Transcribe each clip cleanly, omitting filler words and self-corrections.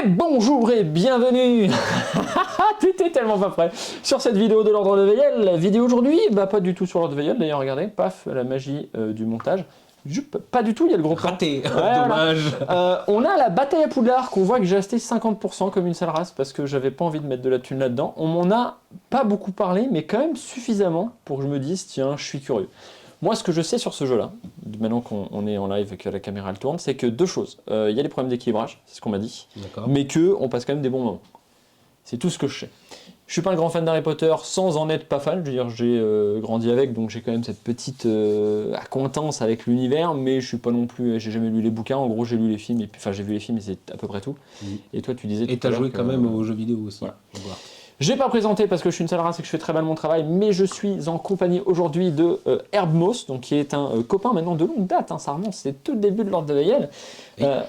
Bonjour et bienvenue. T'étais tellement pas prêt sur cette vidéo de l'ordre de Veyel. La vidéo aujourd'hui, pas du tout sur l'ordre de Veyel, d'ailleurs regardez, paf, la magie du montage. Pas du tout, il y a le gros raté, dommage. Voilà. On a la bataille à Poudlard qu'on voit que j'ai acheté 50% comme une sale race parce que j'avais pas envie de mettre de la thune là-dedans. On m'en a pas beaucoup parlé, mais quand même suffisamment pour que je me dise, tiens, je suis curieux. Moi, ce que je sais sur ce jeu-là, maintenant qu'on est en live et que la caméra elle tourne, c'est que deux choses. Il y a des problèmes d'équilibrage, c'est ce qu'on m'a dit, mais qu'on passe quand même des bons moments. C'est tout ce que je sais. Je suis pas un grand fan d'Harry Potter sans en être pas fan, je veux dire, j'ai grandi avec, donc j'ai quand même cette petite acquaintance avec l'univers, mais je suis pas non plus, j'ai jamais lu les bouquins, en gros j'ai lu les films, et puis, enfin j'ai vu les films et c'est à peu près tout. Et toi tu disais... Et t'as joué quand même aux jeux vidéo aussi. Voilà. J'ai pas présenté parce que je suis une sale race et que je fais très mal mon travail, mais je suis en compagnie aujourd'hui de Herbmos, donc qui est un copain maintenant de longue date, ça remonte, c'est tout le début de l'ordre de Veyel,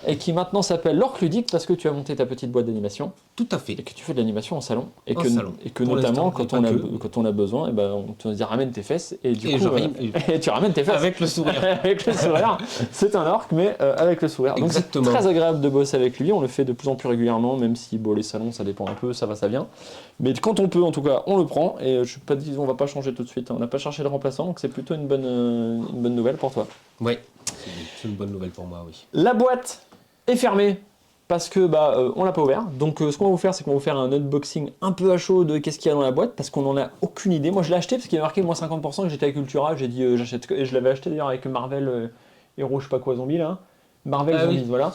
et qui maintenant s'appelle l'Orc Ludique parce que tu as monté ta petite boîte d'animation. Tout à fait. Et que tu fais de l'animation en salon. Et que Pour notamment quand on a besoin, on te dit ramène tes fesses, et du coup et tu ramènes tes fesses. Avec le sourire. Avec le sourire. C'est un orc, mais avec le sourire. Donc c'est très agréable de bosser avec lui, on le fait de plus en plus régulièrement, même si les salons ça dépend un peu, ça va, ça vient. Mais quand on peut, en tout cas, on le prend, et je suis pas dit, on va pas changer tout de suite, on n'a pas cherché de remplaçant, donc c'est plutôt une bonne nouvelle pour toi. Oui, c'est une bonne nouvelle pour moi, oui. La boîte est fermée, parce que on l'a pas ouvert, donc ce qu'on va vous faire, c'est qu'on va vous faire un unboxing un peu à chaud de qu'est-ce qu'il y a dans la boîte, parce qu'on en a aucune idée. Moi je l'ai acheté parce qu'il y avait marqué moins 50%, que j'étais à Cultura, j'ai dit j'achète, et je l'avais acheté d'ailleurs avec Marvel Hero je sais pas quoi zombie là. Marvel Zombies, oui. Voilà.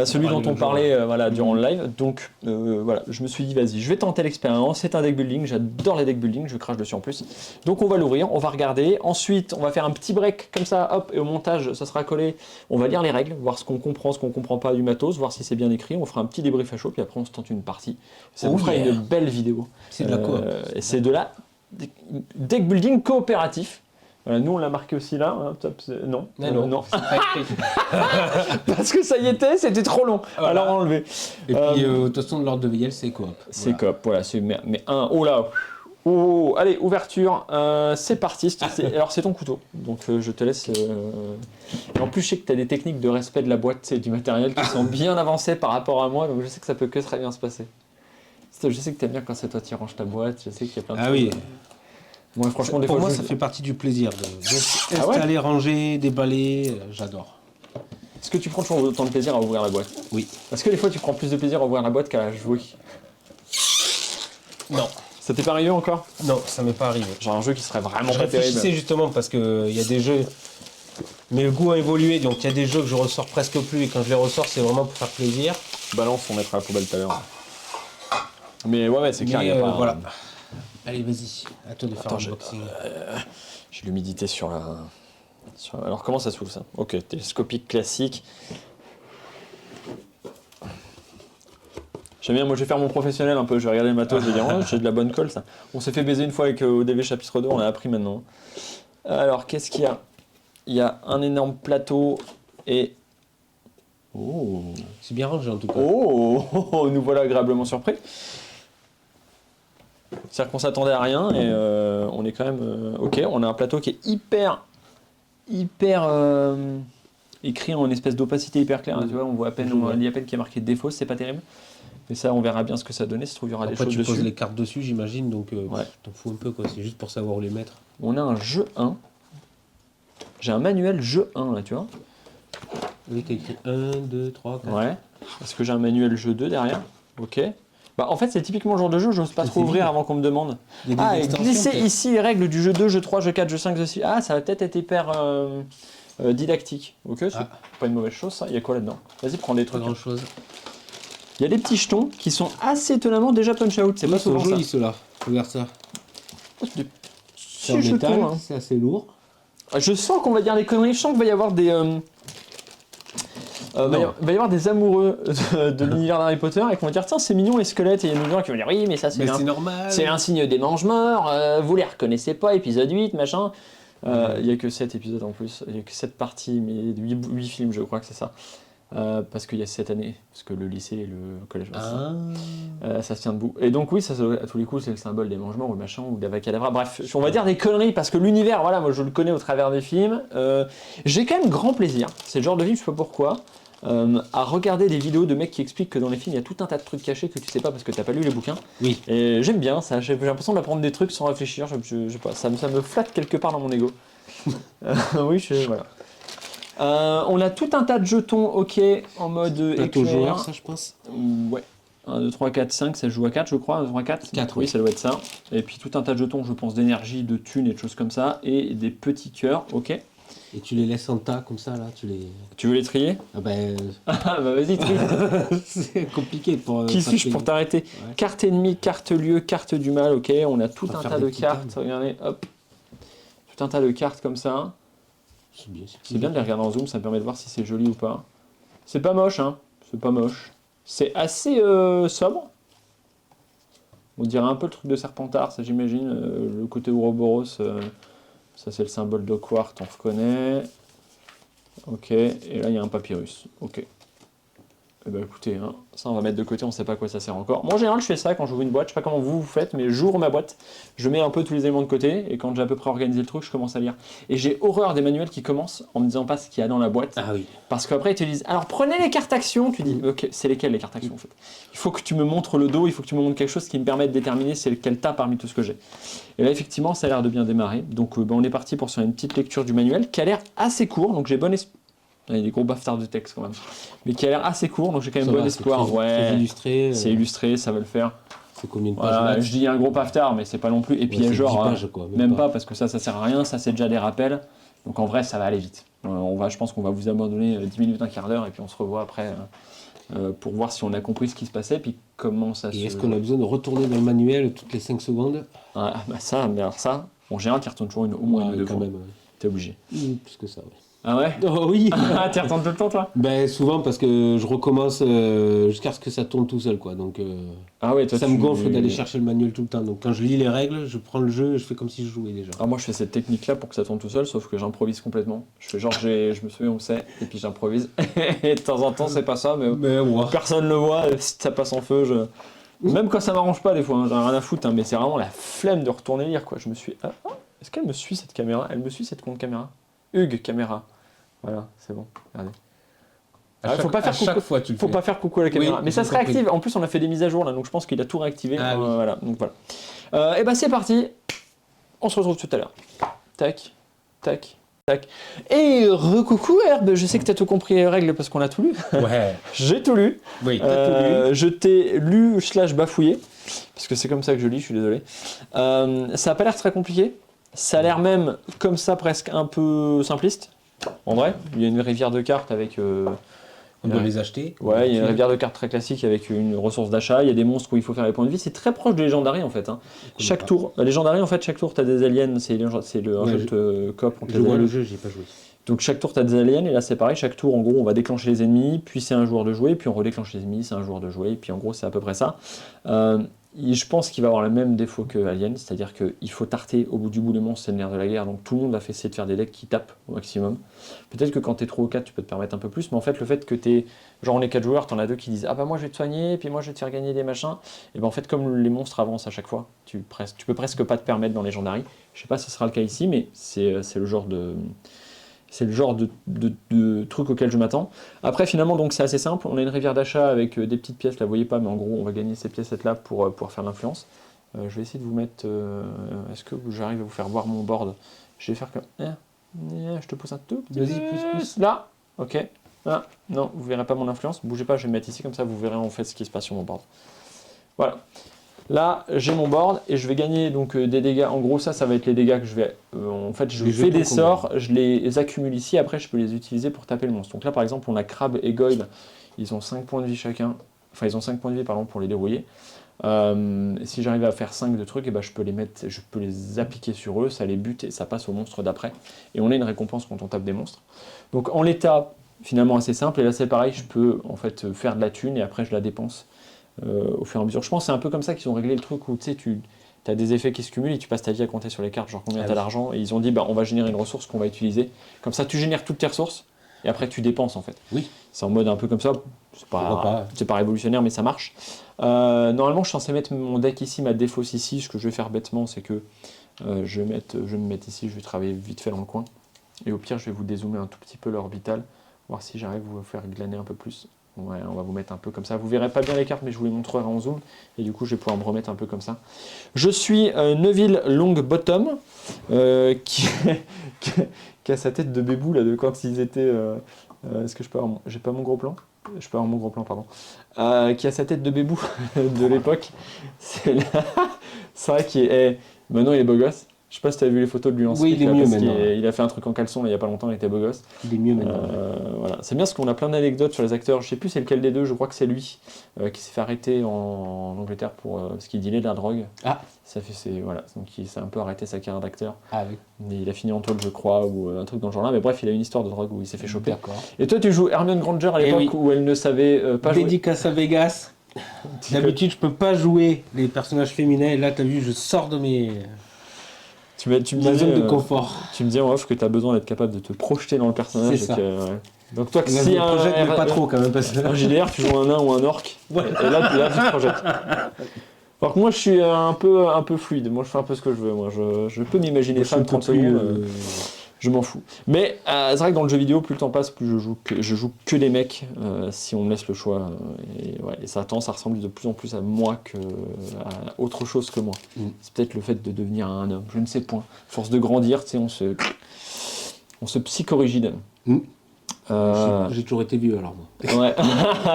Celui dont on parlait durant le live. Donc voilà, je me suis dit, vas-y, je vais tenter l'expérience. C'est un deck building, j'adore les deck building, je crache dessus en plus. Donc on va l'ouvrir, on va regarder. Ensuite, on va faire un petit break comme ça, hop, et au montage, ça sera collé. On va lire les règles, voir ce qu'on comprend pas du matos, voir si c'est bien écrit. On fera un petit débrief à chaud, puis après on se tente une partie. Ça vous fera une belle vidéo. C'est de la coop. Et c'est de la deck building coopératif. Voilà, nous on l'a marqué aussi là, hein, top, non. Parce que ça y était, c'était trop long, voilà. Alors enlevé. Et puis de toute façon de l'ordre de Veyel c'est coop. C'est coop, voilà, mais un, oh là, oh, allez, ouverture, c'est parti, alors c'est ton couteau, donc je te laisse, et en plus je sais que tu as des techniques de respect de la boîte et du matériel qui sont bien avancées par rapport à moi, donc je sais que ça peut que très bien se passer. Je sais que tu aimes bien quand c'est toi qui ranges ta boîte, je sais qu'il y a plein de choses. Oui. Moi, franchement, pour moi, ça fait partie du plaisir. Installer, ranger, déballer, j'adore. Est-ce que tu prends toujours autant de plaisir à ouvrir la boîte? Oui. Est-ce que des fois, tu prends plus de plaisir à ouvrir la boîte qu'à la jouer? Non. Ça t'est pas arrivé encore? Non, ça m'est pas arrivé. Genre un jeu qui serait vraiment pas terrible. Je réfléchissais justement parce qu'il y a des jeux... Mais le goût a évolué, donc il y a des jeux que je ressors presque plus, et quand je les ressors, c'est vraiment pour faire plaisir. Balance, on mettra à la poubelle tout à l'heure. Mais ouais, c'est clair, il n'y a pas... Voilà. Allez, vas-y, à toi de faire l'unboxing. J'ai l'humidité sur la... Alors, comment ça s'ouvre, ça? Ok, télescopique classique. J'aime bien, moi je vais faire mon professionnel un peu, je vais regarder le matos, je vais dire, oh, j'ai de la bonne colle, ça. On s'est fait baiser une fois avec ODV chapitre 2, on a appris maintenant. Alors, qu'est-ce qu'il y a? Il y a un énorme plateau et... Oh, c'est bien rangé en tout cas. Oh, nous voilà agréablement surpris. C'est-à-dire qu'on s'attendait à rien et on est quand même... ok, on a un plateau qui est hyper écrit en une espèce d'opacité hyper claire. Tu vois, on voit à peine, on lit à peine qu'il y a marqué défaut, c'est pas terrible. Mais ça, on verra bien ce que ça donnait. Ça se trouve, il y aura des choses dessus. Après, tu poses les cartes dessus, j'imagine, donc t'en fous un peu, quoi. C'est juste pour savoir où les mettre. On a un jeu 1. J'ai un manuel jeu 1, là, tu vois. Oui, t'as écrit 1, 2, 3, 4. Ouais. Est-ce que j'ai un manuel jeu 2 derrière? Ok. En fait, c'est typiquement le genre de jeu, j'ose pas trop ouvrir avant qu'on me demande. Et glisser ici les règles du jeu 2, jeu 3, jeu 4, jeu 5, jeu 6. Ah, ça va peut-être être hyper didactique. Ok, c'est pas une mauvaise chose, ça. Il y a quoi là-dedans? Vas-y, prends des trucs. Pas grand-chose. Il y a des petits jetons qui sont assez étonnamment déjà punch out. C'est pas souvent joli, ceux-là. Regarde ça. C'est en métal, c'est assez lourd. Je sens qu'on va dire des conneries, je sens qu'il va y avoir des... va y avoir des amoureux de l'univers d'Harry Potter et qu'on va dire tiens c'est mignon les squelettes, et il y a des gens qui vont dire oui mais ça c'est normal, c'est un signe des mange-morts, vous les reconnaissez pas, épisode 8 machin. Il n'y a que 7 épisodes en plus, il n'y a que 7 parties, mais 8 films je crois que c'est ça. Parce qu'il y a cette année, parce que le lycée et le collège ça se tient debout. Et donc oui, ça à tous les coups c'est le symbole des mangements ou le machin ou d'Avacadabra. Bref, on va dire des conneries parce que l'univers, voilà, moi je le connais au travers des films. J'ai quand même grand plaisir. C'est le genre de film, je sais pas pourquoi. à regarder des vidéos de mecs qui expliquent que dans les films, il y a tout un tas de trucs cachés que tu sais pas parce que t'as pas lu les bouquins. Oui. Et j'aime bien ça, j'ai l'impression d'apprendre des trucs sans réfléchir, je sais pas, ça me flatte quelque part dans mon ego. Oui, voilà. On a tout un tas de jetons, ok, en mode Plateau éclair. joueur, ça je pense. Ouais. 1, 2, 3, 4, 5, ça joue à 4 je crois, 1, 2, 3, 4. 4, oui, oui. ça doit être ça. Et puis tout un tas de jetons, je pense, d'énergie, de thunes et de choses comme ça. Et des petits cœurs, ok. Et tu les laisses en tas comme ça là, tu les. Tu veux les trier? Ah ben. Ah bah vas-y, trie. C'est compliqué pour. Qui suis-je pour t'arrêter? Ouais. Carte ennemie, carte lieu, carte du mal, ok. On a tout On va un faire tas des de petits cartes, tables. regardez, hop. Tout un tas de cartes comme ça. C'est bien. C'est bien de les regarder en zoom, ça me permet de voir si c'est joli ou pas. C'est pas moche, hein. C'est pas moche. C'est assez sobre. On dirait un peu le truc de Serpentard, ça j'imagine. Le côté Ouroboros, ça c'est le symbole de Quart, on reconnaît. Ok, et là il y a un papyrus. Ok. Eh ben écoutez, hein, ça on va mettre de côté, on sait pas à quoi ça sert encore. Moi en général je fais ça quand j'ouvre une boîte, je sais pas comment vous faites, mais j'ouvre ma boîte, je mets un peu tous les éléments de côté, et quand j'ai à peu près organisé le truc, je commence à lire. Et j'ai horreur des manuels qui commencent en me disant pas ce qu'il y a dans la boîte, Ah oui. parce qu'après ils te disent, alors prenez les cartes actions, tu dis, ok, c'est lesquelles les cartes actions en fait? Il faut que tu me montres le dos, il faut que tu me montres quelque chose qui me permette de déterminer c'est lequel t'as parmi tout ce que j'ai. Et là effectivement ça a l'air de bien démarrer, donc on est parti pour faire une petite lecture du manuel, qui a l'air assez court, donc j'ai bon espoir. Il y a des gros baftards de texte quand même. Mais qui a l'air assez court, donc j'ai quand même Ça bon va, espoir. c'est très Ouais, illustré. c'est illustré, ça va le faire. C'est combien de pages Voilà, là je dis un gros paftard, mais c'est pas non plus. Et puis il y a c'est genre, 10 pages, quoi, même pas, parce que ça sert à rien, ça c'est déjà des rappels. Donc en vrai, ça va aller vite. Je pense qu'on va vous abandonner 10 minutes, un quart d'heure, et puis on se revoit après pour voir si on a compris ce qui se passait, puis comment ça se... Et est-ce qu'on a besoin de retourner dans le manuel toutes les 5 secondes? Ah, bah ça, mais alors ça, en général, tu retournes toujours au moins une ou deux quand fois. même. T'es obligé. Plus que ça, ouais. Ah ouais? Oh oui. Ah, tu retournes tout le temps, toi? Ben souvent parce que je recommence jusqu'à ce que ça tourne tout seul, quoi. Donc Ah ouais, toi ça me gonfle d'aller chercher le manuel tout le temps. Donc quand je lis les règles, je prends le jeu et je fais comme si je jouais déjà. Ah, moi je fais cette technique là pour que ça tourne tout seul, sauf que j'improvise complètement. Je fais genre je me souviens où c'est, et puis j'improvise. Et de temps en temps c'est pas ça, mais ouais. personne le voit, ça passe en feu. Même quand ça m'arrange pas des fois, hein, j'en ai rien à foutre, hein, mais c'est vraiment la flemme de retourner lire quoi. Je me suis. Ah, est-ce qu'elle me suit cette caméra? Elle me suit cette compte caméra? Hugues caméra. Voilà, c'est bon, regardez. Faut pas faire chaque fois tu le faut fais. pas faire coucou à la caméra. Oui, mais ça j'ai se compris. réactive. En plus, on a fait des mises à jour là, donc je pense qu'il a tout réactivé. Ah oui. Voilà, donc voilà. Et ben c'est parti. On se retrouve tout à l'heure. Tac, tac, tac. Et recoucou Herbe, je sais que t'as tout compris les règles parce qu'on a tout lu. Ouais. J'ai tout lu. Oui, t'as tout lu. Je t'ai lu / bafouillé, parce que c'est comme ça que je lis, je suis désolé. Ça a pas l'air très compliqué. Ça a l'air même comme ça presque un peu simpliste. En vrai, il y a une rivière de cartes avec. On doit les acheter. Ouais, il y a une rivière de cartes très classique avec une ressource d'achat. Il y a des monstres où il faut faire les points de vie. C'est très proche de Legendary en fait. Hein. Chaque tour, Legendary en fait, chaque tour t'as des aliens. C'est un jeu de coop contre Je les vois aliens. le jeu, j'ai pas joué. Donc chaque tour t'as des aliens et là c'est pareil. Chaque tour en gros on va déclencher les ennemis, puis c'est un joueur de jouer, puis on redéclenche les ennemis, c'est un joueur de jouer, et puis en gros c'est à peu près ça. Je pense qu'il va avoir le même défaut que Alien, c'est-à-dire qu'il faut tarter au bout du bout les monstres, c'est le nerf de la guerre, donc tout le monde va essayer de faire des decks qui tapent au maximum. Peut-être que quand t'es 3 ou 4, tu peux te permettre un peu plus, mais en fait le fait que t'es, genre on est 4 joueurs, t'en as 2 qui disent ah bah moi je vais te soigner, puis moi je vais te faire gagner des machins, et ben en fait comme les monstres avancent à chaque fois, tu peux presque pas te permettre dans Legendary. Je sais pas si ce sera le cas ici, mais c'est le genre de... C'est le genre de truc auquel je m'attends. Après, finalement, donc c'est assez simple. On a une rivière d'achat avec des petites pièces, là, vous voyez pas, mais en gros, on va gagner ces pièces-là pour pouvoir faire l'influence. Je vais essayer de vous mettre... Est-ce que j'arrive à vous faire voir mon board? Je vais faire comme... je te pousse un tout petit Vas-y, peu. pousse. Là, ok. Ah, non, vous verrez pas mon influence. Bougez pas, je vais me mettre ici, comme ça, vous verrez en fait ce qui se passe sur mon board. Voilà. Là, j'ai mon board et je vais gagner donc des dégâts. En gros, ça va être les dégâts que je vais. En fait, je fais des sorts, je les accumule ici. Après, je peux les utiliser pour taper le monstre. Donc là, par exemple, on a Crab et Goyle. Ils ont 5 points de vie chacun. Enfin, ils ont 5 points de vie, pardon, pour les dérouiller. Si j'arrive à faire 5 de trucs, et ben, je peux les appliquer sur eux. Ça les bute et ça passe au monstre d'après. Et on a une récompense quand on tape des monstres. Donc en l'état, finalement assez simple. Et là, c'est pareil. Je peux en fait faire de la thune et après, je la dépense. Au fur et à mesure. Je pense que c'est un peu comme ça qu'ils ont réglé le truc où tu sais, tu as des effets qui se cumulent et tu passes ta vie à compter sur les cartes, genre combien tu as d'argent. Et ils ont dit, bah, on va générer une ressource qu'on va utiliser. Comme ça, tu génères toutes tes ressources et après tu dépenses en fait. Oui. C'est en mode un peu comme ça. C'est pas révolutionnaire, mais ça marche. Normalement, je suis censé mettre mon deck ici, ma défausse ici. Ce que je vais faire bêtement, c'est que je vais me mettre ici, je vais travailler vite fait dans le coin. Et au pire, je vais vous dézoomer un tout petit peu l'orbital. Voir si j'arrive à vous faire glaner un peu plus. Ouais, on va vous mettre un peu comme ça. Vous verrez pas bien les cartes, mais je vous les montrerai en zoom. Et du coup, je vais pouvoir me remettre un peu comme ça. Je suis Neville Longbottom, qui, qui a sa tête de bébou là, de quand ils étaient... Est-ce que je peux avoir... J'ai pas mon gros plan? Je peux avoir mon gros plan, pardon. Qui a sa tête de bébou de l'époque. C'est vrai qu'il est... Maintenant, il est beau gosse. Je sais pas si tu as vu les photos de lui en Oui, slip, il est là, mieux parce maintenant. il a fait un truc en caleçon là, il y a pas longtemps, il était beau gosse. Il est mieux maintenant. Voilà. C'est bien parce qu'on a plein d'anecdotes sur les acteurs. Je sais plus c'est lequel des deux, je crois que c'est lui qui s'est fait arrêter en Angleterre pour parce qu'il dealait de la drogue. Ah. Ça fait voilà, donc il s'est un peu arrêté sa carrière d'acteur. Ah oui. Mais il a fini en tôle, je crois, ou un truc dans ce genre-là. Mais bref, il a une histoire de drogue où il s'est fait choper. D'accord. Et toi, tu joues Hermione Granger à Eh l'époque oui. où elle ne savait pas jouer. Dédicace à Vegas. D'habitude, je peux pas jouer les personnages féminins. Et là, t'as vu, je sors de Tu me ma disais, zone de confort. tu me disais en off que tu as besoin d'être capable de te projeter dans le personnage. C'est ça. Ouais. Donc toi, Là, si je me projette, mais pas trop quand même. Parce que... un JDR, tu joues un nain ou un orc, Voilà. et là tu te projettes. Alors que moi, je suis un peu fluide. Moi, je fais un peu ce que je veux. Moi, je peux m'imaginer ça en 30 secondes. Je m'en fous. Mais c'est vrai que dans le jeu vidéo, plus le temps passe, plus je joue que des mecs, si on me laisse le choix. Et ça ressemble de plus en plus à moi que à autre chose que moi. C'est peut-être le fait de devenir un homme, je ne sais point. Force de grandir, tu sais, on se psychorigide. J'ai toujours été vieux alors moi. Ouais.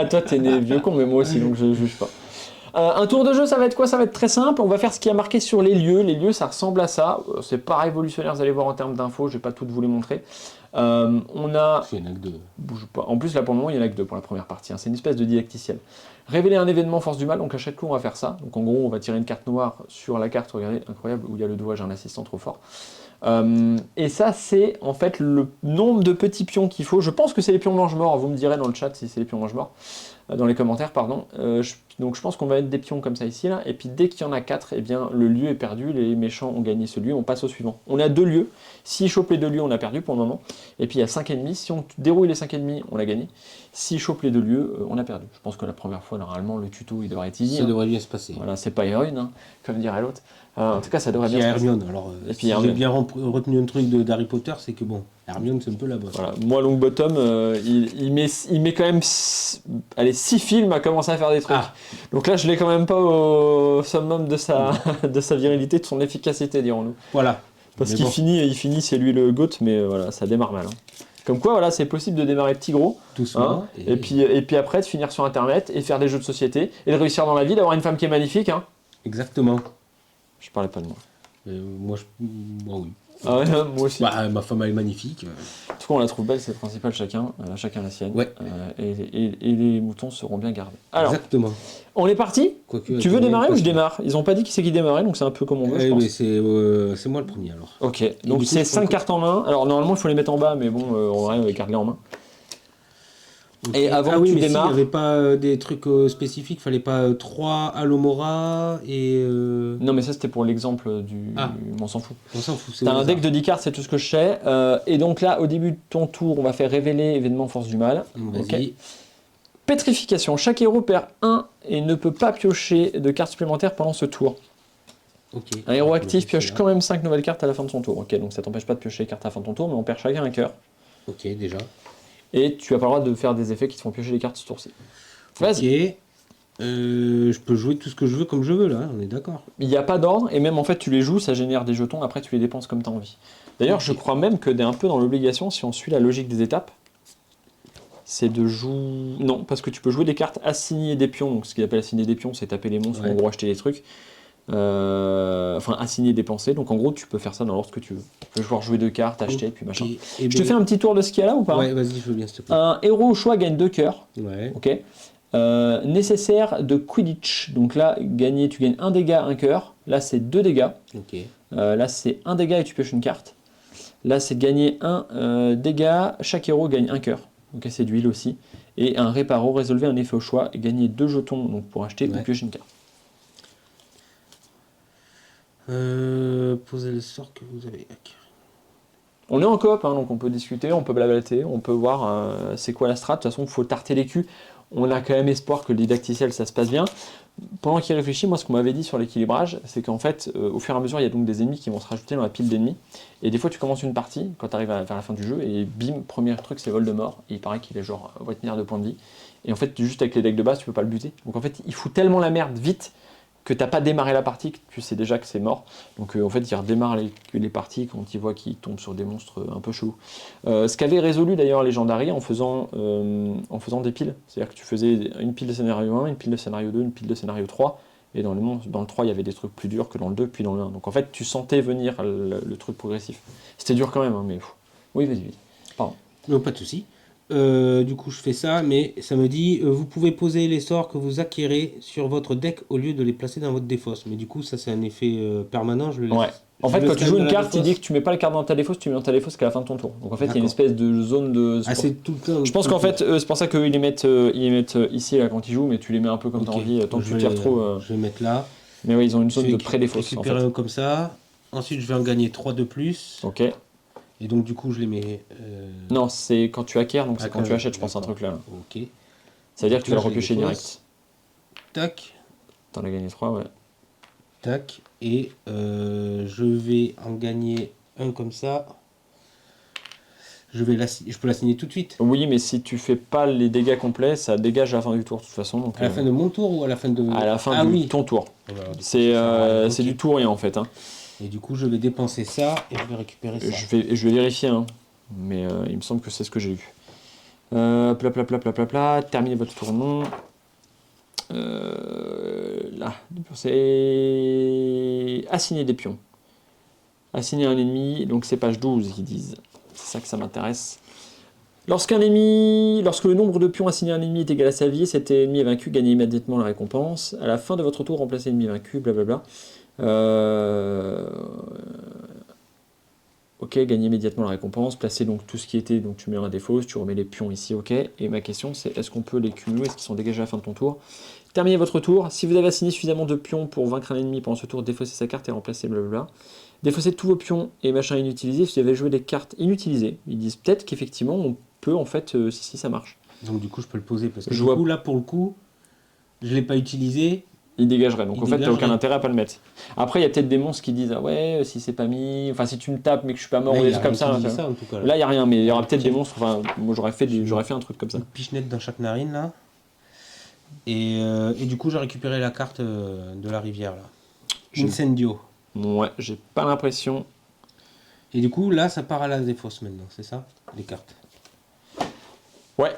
Toi, t'es né vieux con, mais moi aussi, donc je juge pas. Un tour de jeu, ça va être quoi? Ça va être très simple. On va faire ce qui a marqué sur les lieux. Les lieux, ça ressemble à ça. C'est pas révolutionnaire, vous allez voir en termes d'infos. Je vais pas toutes vous les montrer. On a... Il y en a que deux. Bouge pas. En plus, là, pour le moment, il y en a que deux pour la première partie. Hein. C'est une espèce de didacticiel. Révéler un événement force du mal. Donc, à chaque coup, on va faire ça. Donc, en gros, on va tirer une carte noire sur la carte. Regardez, incroyable, où il y a le doigt, j'ai un assistant trop fort. Et ça, c'est en fait le nombre de petits pions qu'il faut. Je pense que c'est les pions mange-morts. Vous me direz dans le chat si c'est les pions mange-morts. Dans les commentaires, pardon. Donc je pense qu'on va mettre des pions comme ça ici, là. Et puis dès qu'il y en a 4, eh bien, le lieu est perdu. Les méchants ont gagné ce lieu. On passe au suivant. On a 2 lieux. S'ils chopent les 2 lieux, on a perdu pour le moment. Et puis il y a 5 ennemis. Si on dérouille les 5 ennemis, on a gagné. S'ils chopent les 2 lieux, on a perdu. Je pense que la première fois, normalement, le tuto, il devrait être easy. Ça devrait bien se passer. Voilà, c'est pas Héroïne, hein, comme dirait l'autre. En tout cas, ça devrait Il y bien a se passer. Hermione. Alors, Et puis si Hermione. j'ai bien retenu un truc d'Harry Potter, c'est que bon, Hermione, c'est un peu la bonne. Voilà. Moi, Longbottom, il met quand même 6 films à commencer à faire des trucs. Ah. Donc là, je l'ai quand même pas au summum de sa virilité, de son efficacité, dirons-nous. Voilà. Parce Mais qu'il bon. finit, c'est lui le GOAT, mais voilà, ça démarre mal. Hein. Comme quoi, voilà, c'est possible de démarrer petit gros, Doucement. hein, et puis après, de finir sur Internet et faire des jeux de société, et de réussir dans la vie, d'avoir une femme qui est magnifique. Hein. Exactement. Je parlais pas de moi. Moi, oui. Ah ouais, moi aussi. Bah, ma femme, elle est magnifique. En tout cas, on la trouve belle, c'est le principal, chacun la sienne. Ouais. Et les moutons seront bien gardés. Alors, Exactement. on est parti? Quoique, Tu veux attends, démarrer ou je parce que- démarre? Ils ont pas dit qui c'est qui démarrait, donc c'est un peu comme on veut, je pense. mais c'est moi le premier alors. Ok, du donc coup, c'est je 5 prends- cartes en main. Alors normalement, il faut les mettre en bas, mais bon, on va garder en main. Et avant que tu mais démarres- il n'y avait pas des trucs spécifiques, fallait pas 3 Alomora et. Non, mais ça c'était pour l'exemple du. Ah. On s'en fout. On s'en fout, c'est T'as au un hasard. deck de 10 cartes, c'est tout ce que je sais. Et donc là, au début de ton tour, on va faire révéler événement force du mal. Vas-y. Ok. Pétrification. Chaque héros perd 1 et ne peut pas piocher de cartes supplémentaires pendant ce tour. Ok. Un héros Donc, actif c'est pioche là. quand même 5 nouvelles cartes à la fin de son tour. Ok, donc ça t'empêche pas de piocher les cartes à la fin de ton tour, mais on perd chacun un cœur. Ok, déjà. Et tu as pas le droit de faire des effets qui te font piocher les cartes ce tour-ci. Vas-y. Ok. Je peux jouer tout ce que je veux comme je veux là, on est d'accord. Il n'y a pas d'ordre, et même en fait tu les joues, ça génère des jetons, après tu les dépenses comme tu as envie. D'ailleurs, Ok. je crois même que t'es un peu dans l'obligation, si on suit la logique des étapes, c'est de jouer... Non, parce que tu peux jouer des cartes, assigner des pions, donc ce qu'il appelle assigner des pions, c'est taper les monstres, Ouais. en gros acheter des trucs. Enfin, assigner, dépenser, donc en gros tu peux faire ça dans l'ordre que tu veux. Tu peux pouvoir jouer 2 cartes, acheter, puis machin. Ok. Eh Je te fais un petit tour de ce qu'il y a là ou pas? Ouais, vas-y, je veux bien s'il te plaît. Un héros au choix gagne 2 cœurs. Ouais. Ok. Nécessaire de Quidditch. Donc là, tu gagnes 1 dégât, 1 cœur. Là, c'est 2 dégâts. Ok. Là, c'est 1 dégât et tu pioches une carte. Là, c'est gagner 1 dégât. Chaque héros gagne 1 cœur. Donc, c'est d'huile aussi. Et un réparo, résolvez un effet au choix et gagner 2 jetons donc pour acheter ou Ouais. piocher une carte. Posez le sort que vous avez. Ok. On est en coop, hein, donc on peut discuter, on peut blablater, on peut voir c'est quoi la strat. De toute façon, il faut tarter les culs. On a quand même espoir que le didacticiel, ça se passe bien. pendant qu'il réfléchit, moi ce qu'on m'avait dit sur l'équilibrage, c'est qu'en fait, au fur et à mesure, il y a donc des ennemis qui vont se rajouter dans la pile d'ennemis. Et des fois, tu commences une partie, quand tu arrives vers la fin du jeu, et bim, premier truc, c'est Voldemort. Et il paraît qu'il est genre retenir de points de vie. Et en fait, juste avec les decks de base, tu peux pas le buter. Donc en fait, il fout tellement la merde vite que t'as pas démarré la partie, que tu sais déjà que c'est mort. Donc en fait, il redémarre les parties quand il voit qu'il tombe sur des monstres un peu chelous. Ce qu'avait résolu d'ailleurs Legendary en faisant des piles. C'est-à-dire que tu faisais une pile de scénario 1, une pile de scénario 2, une pile de scénario 3. Et dans le 3, il y avait des trucs plus durs que dans le 2, puis dans le 1. Donc en fait, tu sentais venir le truc progressif. C'était dur quand même, hein, mais... Oui, vas-y. Pardon. Non, pas de souci. Du coup, je fais ça, mais ça me dit vous pouvez poser les sorts que vous acquérez sur votre deck au lieu de les placer dans votre défausse. Mais du coup, ça, c'est un effet permanent. Je le laisse. Ouais. En Je fait, le quand tu laisse joues dans une la carte, il défausse. dit que tu mets pas la carte dans ta défausse, tu mets dans ta défausse qu'à la fin de ton tour. Donc en fait, il y a une D'accord. espèce de zone de. Ah, c'est tout le temps. Je pense qu'en fait, c'est pour ça qu'ils les mettent, ici là quand ils jouent, mais tu les mets un peu comme Ok. t'as envie, tant que Je tu vais- tires trop. Je vais mettre là. Mais oui, ils ont une Je zone vais de pré-défausse en récupérer fait. un comme ça. Ensuite, je vais en gagner 3 de plus. Ok. Et donc, du coup, je les mets. Non, c'est quand tu acquiers, donc c'est quand tu achètes, je pense, un d'accord. truc là. Ok. Ça veut dire que tu vas le Là, je les repiocher défausse. direct. Tac. T'en as gagné 3, ouais. Tac. Et je vais en gagner un comme ça. Je peux l'assigner tout de suite. Oui, mais si tu fais pas les dégâts complets, ça dégage à la fin du tour de toute façon. Donc, À la fin de mon tour ou à la fin de. à la fin Ah de oui. ton tour. Oh, bah, alors, du coup, C'est ça sert à rien. c'est Ok. du tout ou rien en fait. Hein. Et du coup, je vais dépenser ça et je vais récupérer ça. Je vais vérifier, hein. Mais il me semble que c'est ce que j'ai eu. Terminez votre tournon. Là, c'est assigner des pions. Assigner un ennemi, donc c'est page 12 qu'ils disent. C'est ça que ça m'intéresse. Lorsque le nombre de pions assignés à un ennemi est égal à sa vie, cet ennemi est vaincu, gagnez immédiatement la récompense. À la fin de votre tour, remplacez l'ennemi vaincu, blablabla. Ok, gagnez immédiatement la récompense. Placez donc tout ce qui était, donc tu mets un défausse, tu remets les pions ici, ok. Et ma question c'est, est-ce qu'on peut les cumuler, est-ce qu'ils sont dégagés à la fin de ton tour? Terminez votre tour. Si vous avez assigné suffisamment de pions pour vaincre un ennemi pendant ce tour, défaussez sa carte et remplacez blablabla. Défaussez tous vos pions et machins inutilisés. Si vous avez joué des cartes inutilisées, ils disent peut-être qu'effectivement on peut en fait, si ça marche. Donc du coup, je peux le poser parce que Je du vois- coup, là, pour le coup, je l'ai pas utilisé. Il dégagerait. Donc Il en fait, t'as aucun dégagerait. intérêt à pas le mettre. Après, il y a peut-être des monstres qui disent ah ouais, si c'est pas mis, enfin si tu me tapes mais que je suis pas mort Là, ou il des y a trucs comme rien ça. qui dit Là, ça, en tout cas. il y a rien, mais il y aura peut-être Ok. des monstres. Enfin, moi j'aurais fait un truc comme ça. Une pichenette dans chaque narine là. Et du coup, j'ai récupéré la carte de la rivière là. Je- Incendio. Ouais, j'ai pas l'impression. Et du coup, là, ça part à la défausse maintenant, c'est ça? Les cartes. Ouais.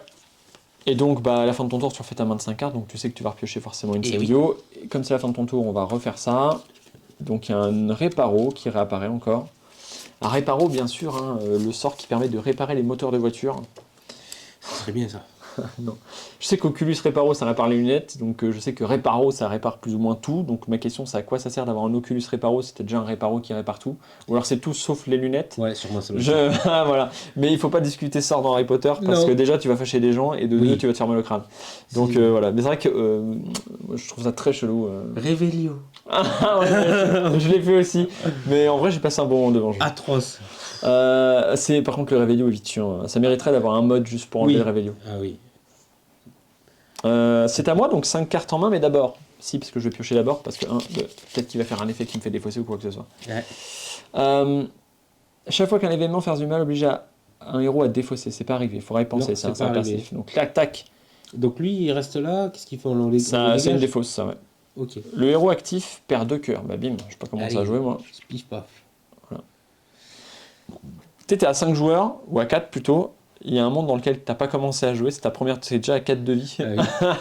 Et donc, bah, à la fin de ton tour, tu refais ta main de 5 cartes, donc tu sais que tu vas repiocher forcément une Et Incendio. Et comme c'est la fin de ton tour, on va refaire ça. Donc, il y a un Réparo qui réapparaît encore. Un Réparo, bien sûr, hein, le sort qui permet de réparer les moteurs de voiture. Ce serait bien ça. Non. Je sais qu'Oculus Reparo, ça répare les lunettes, donc je sais que Reparo, ça répare plus ou moins tout. Donc ma question, c'est à quoi ça sert d'avoir un Oculus Reparo? C'était déjà un Reparo qui répare tout. Ou alors c'est tout sauf les lunettes. Ouais, sûrement ça. Voilà. Mais il faut pas discuter sort dans Harry Potter parce Non. que déjà tu vas fâcher des gens et de Oui. deux tu vas te faire mal au crâne. Donc Si. voilà. Mais c'est vrai que moi, je trouve ça très chelou. Revelio. Ah ouais, je l'ai fait aussi. Mais en vrai, j'ai passé un bon moment devant. Atroce. C'est par contre le Réveillon est vite chiant. Ça mériterait d'avoir un mode juste pour enlever Oui. le Réveillon. Ah oui. C'est à moi, donc 5 cartes en main, mais d'abord. Si, parce que je vais piocher d'abord, parce que peut-être qu'il va faire un effet qui me fait défausser ou quoi que ce soit. Ouais. Chaque fois qu'un événement fait du mal oblige un héros à défausser. C'est pas arrivé, il faudra y penser, Non, c'est un c'est pas passif. arrivé. Donc tac, tac, Donc lui, il reste là. Qu'est-ce qu'ils font? On les c'est une dégage défausse, ça, ouais. Ok. Le héros actif perd 2 cœurs. Bah bim, je sais pas comment ça a Allez. joué moi. Pif paf. T'es à 5 joueurs, ou à 4 plutôt. Il y a un monde dans lequel t'as pas commencé à jouer, c'est ta première, c'est déjà à 4 de vie. Ah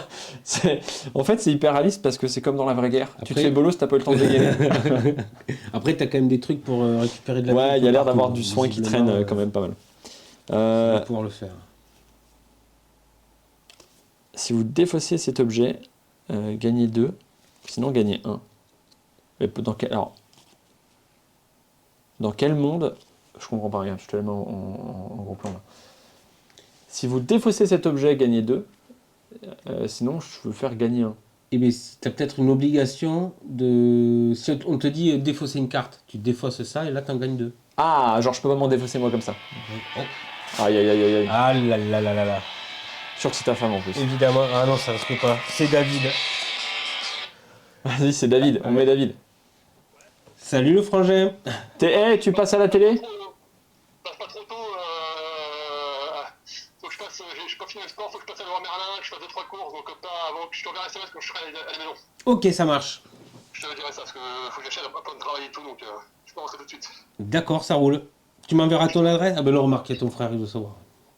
En fait, c'est hyper réaliste parce que c'est comme dans la vraie guerre. Tu te Après- fais bolos, t'as pas eu le temps de dégainer. Après, t'as quand même des trucs pour récupérer de la Ouais, vie il y a l'air partout, d'avoir du soin qui traîne visiblement, quand même pas mal. On va pouvoir le faire. Si vous défaussez cet objet, gagnez 2, sinon gagnez 1. Mais alors, dans quel monde? Je comprends pas rien, je te la mets en gros plan là. Si vous défaussez cet objet, gagnez 2. Sinon, je veux faire gagner 1. Eh bien, t'as peut-être une obligation de. Si on te dit défausser une carte, tu défausses ça et là t'en gagnes 2. Ah, genre je peux pas m'en défausser moi comme ça. Oh. Aïe aïe aïe aïe aïe. Ah là là là là là. Je suis sûr que c'est ta femme en plus. Évidemment. Ah non, ça risque pas. C'est David. Vas-y, c'est David, on met David. Salut le frangin. Tu passes à la télé? Passe pas trop tôt. Faut que je passe. J'ai pas fini le sport, faut que je passe à Leroy Merlin, que je fasse 2-3 courses, donc comme ça, avant que je t'enverrai un SMS quand je serai à la maison. Ok, ça marche. Je te dirai ça, parce que faut que j'achète un peu de travail et tout, donc je peux rentrer tout de suite. D'accord, ça roule. Tu m'enverras ton adresse? Ah ben non, remarque, il y a ton frère, il doit savoir.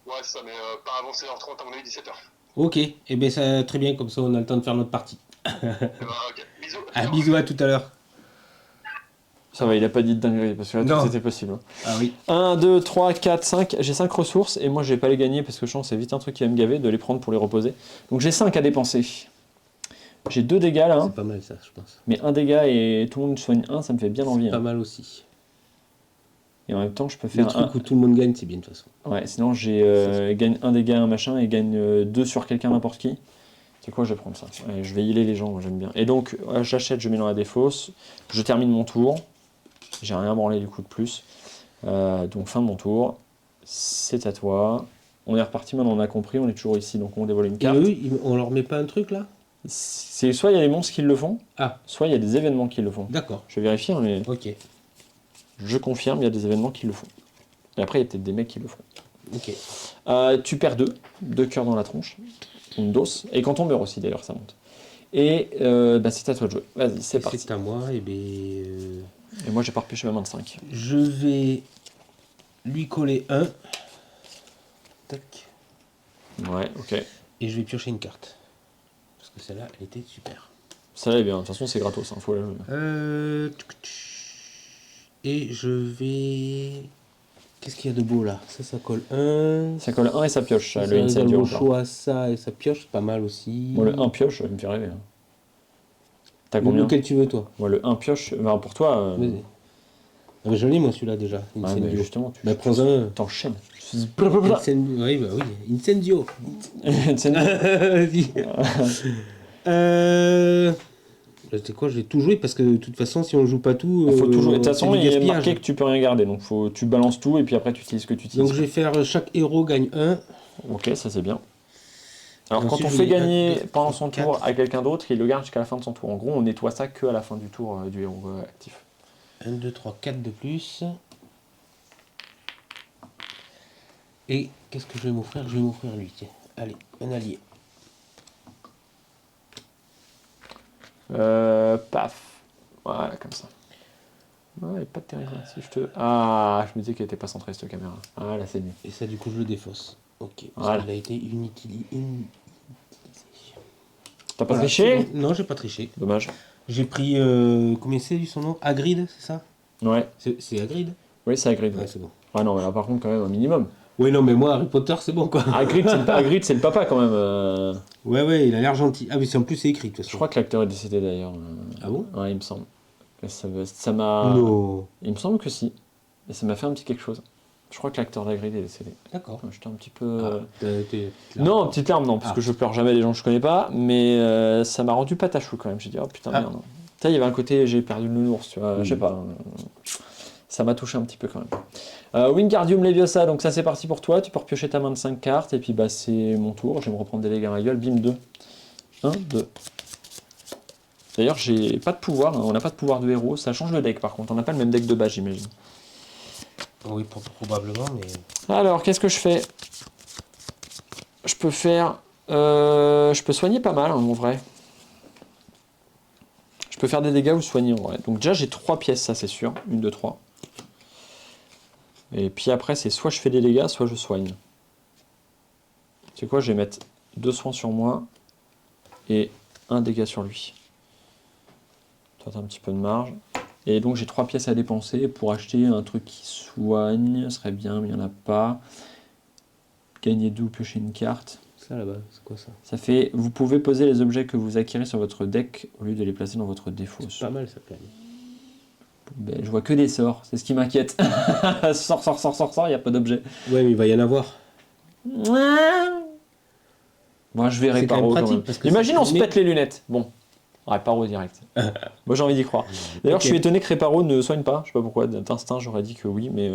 Ouais, c'est ça, mais pas avant 16h30, à mon avis, 17h. Ok, et eh ben ça très bien, comme ça on a le temps de faire notre partie. Ok, bisous. Ah, bisous à tout à l'heure. Ça va, il a pas dit de dinguerie, parce que là, Non. tout c'était possible. Hein. Ah oui. 1, 2, 3, 4, 5. J'ai 5 ressources, et moi, je vais pas les gagner, parce que je sens que c'est vite un truc qui va me gaver, de les prendre pour les reposer. Donc j'ai 5 à dépenser. J'ai 2 dégâts, là. C'est pas mal ça, je pense. Mais un dégât et tout le monde soigne 1, ça me fait bien envie. Pas Hein. mal aussi. Et en même temps, je peux Le faire truc où tout le monde gagne, c'est bien de toute façon. Ouais, sinon j'ai gagne un dégât, un machin, et gagne 2 sur quelqu'un, n'importe qui. C'est quoi, je vais prendre ça. Ouais, je vais healer les gens, j'aime bien. Et donc, j'achète, je mets dans la défausse. Je termine mon tour. J'ai rien branlé du coup de plus. Donc, fin de mon tour. C'est à toi. On est reparti, maintenant on a compris, on est toujours ici, donc on dévoile une Et carte. eux, on leur met pas un truc là? C'est soit il y a des monstres qui le font, Ah, soit il y a des événements qui le font. d'accord. Je vais vérifier, mais Ok. je confirme, il y a des événements qui le font. Et après, il y a peut-être des mecs qui le font. Ok. Tu perds 2 cœurs dans la tronche, une dose, et quand on meurt aussi d'ailleurs ça monte. Et c'est à toi de jouer, vas-y c'est parti. C'est à moi, et ben. Et moi j'ai pas repêché ma main de 5. Je vais lui coller un. Tac. Ouais, ok. Et je vais piocher une carte. Parce que celle-là, elle était super. Ça est bien, de toute façon c'est gratos, hein, faut la jouer. Et je vais. Qu'est-ce qu'il y a de beau là? Ça colle un. Ça colle 1 et ça pioche, Ça, le incendio. au choix, ça et ça pioche, c'est pas mal aussi. Moi le 1 pioche, ça me fait rêver. Hein. T'as Le- combien? Lequel tu veux toi? Moi le 1 pioche, bah, pour toi, Vas-y. Ah, bah, j'en ai moi celui-là déjà. ouais, mais Incendio. justement, Bah, prends un. t'enchaînes. Incendio. Oui, bah oui. Incendio. Vas-y. C'est quoi? Je vais tout jouer parce que de toute façon, si on joue pas tout. Faut toujours. De toute c'est façon, du il est gaspillage. marqué que tu peux rien garder, donc tu balances tout et puis après tu utilises ce que tu utilises. Donc je vais faire chaque héros gagne un. Ok, ça c'est bien. Alors Et quand ensuite, on je fait mets un, gagner deux, pendant trois, son tour quatre. à quelqu'un d'autre, il le garde jusqu'à la fin de son tour. En gros, on nettoie ça que à la fin du tour du héros actif. 1, 2, 3, 4 de plus. Et qu'est-ce que je vais m'offrir? Je vais m'offrir lui, tiens. Allez, un allié. Paf. Voilà, comme ça. Ouais, elle est pas terrible. Si je te... Ah, je me disais qu'elle était pas centrée cette caméra. Ah, là c'est mieux. Et ça, du coup, je le défausse. Ok, parce Voilà. qu'il a été inutilisé. T'as pas triché? Non, j'ai pas triché. Dommage. J'ai pris. Combien c'est lui son nom? Hagrid, c'est ça? Ouais. C'est Hagrid? Oui, c'est Hagrid. Ouais, Ouais. c'est bon. Ah non, mais là par contre quand même un minimum. Oui, non, mais moi, Harry Potter, c'est bon quoi. Hagrid, c'est le papa quand même. Ouais, il a l'air gentil. Ah, mais en plus, c'est écrit, de toute façon. Je crois que l'acteur est décédé d'ailleurs. Ah bon? Ouais, il me semble. Ça m'a... Non. Il me semble que si. Et ça m'a fait un petit quelque chose. Je crois que l'acteur d'Hagrid est décédé. D'accord. J'étais un petit peu... Ah, Non, petite larme, non, parce que je pleure jamais les gens que je connais pas, mais ça m'a rendu patachou quand même. J'ai dit, oh putain, merde. Tu sais, il y avait un côté, j'ai perdu le nounours, tu vois, je sais pas. Ça m'a touché un petit peu quand même. Wingardium Leviosa, donc ça c'est parti pour toi. Tu peux repiocher ta main de 5 cartes, et puis bah c'est mon tour. Je vais me reprendre des dégâts à la gueule. Bim, 2. 1, 2. D'ailleurs, j'ai pas de pouvoir, hein, on n'a pas de pouvoir de héros. Ça change le deck par contre, on n'a pas le même deck de base, j'imagine. Oui, probablement, mais. Alors, qu'est-ce que je fais? Je peux faire... je peux soigner pas mal, hein, en vrai. Je peux faire des dégâts ou soigner, en vrai. Donc déjà, j'ai 3 pièces, ça c'est sûr. 1, 2, 3. Et puis après, c'est soit je fais des dégâts, soit je soigne. C'est quoi? Je vais mettre 2 soins sur moi et 1 dégât sur lui. Toi, t'as un petit peu de marge. Et donc, j'ai 3 pièces à dépenser pour acheter un truc qui soigne. Ce serait bien, mais il n'y en a pas. Gagner 2 ou piocher une carte. Ça là-bas, c'est quoi ça? Ça fait, vous pouvez poser les objets que vous acquérez sur votre deck au lieu de les placer dans votre défausse. C'est pas mal ça, quand même. Ben, je vois que des sorts, c'est ce qui m'inquiète. Sort, il n'y a pas d'objet. Ouais, mais il va y en avoir. Moi, je verrai C'est quand Paro même quand pratique, même. parce que Imagine, ça on se permet- pète les lunettes. Bon, Réparo direct. Moi, j'ai envie d'y croire. D'ailleurs, Ok. je suis étonné que Réparo ne soigne pas. Je sais pas pourquoi. D'instinct, j'aurais dit que oui, mais.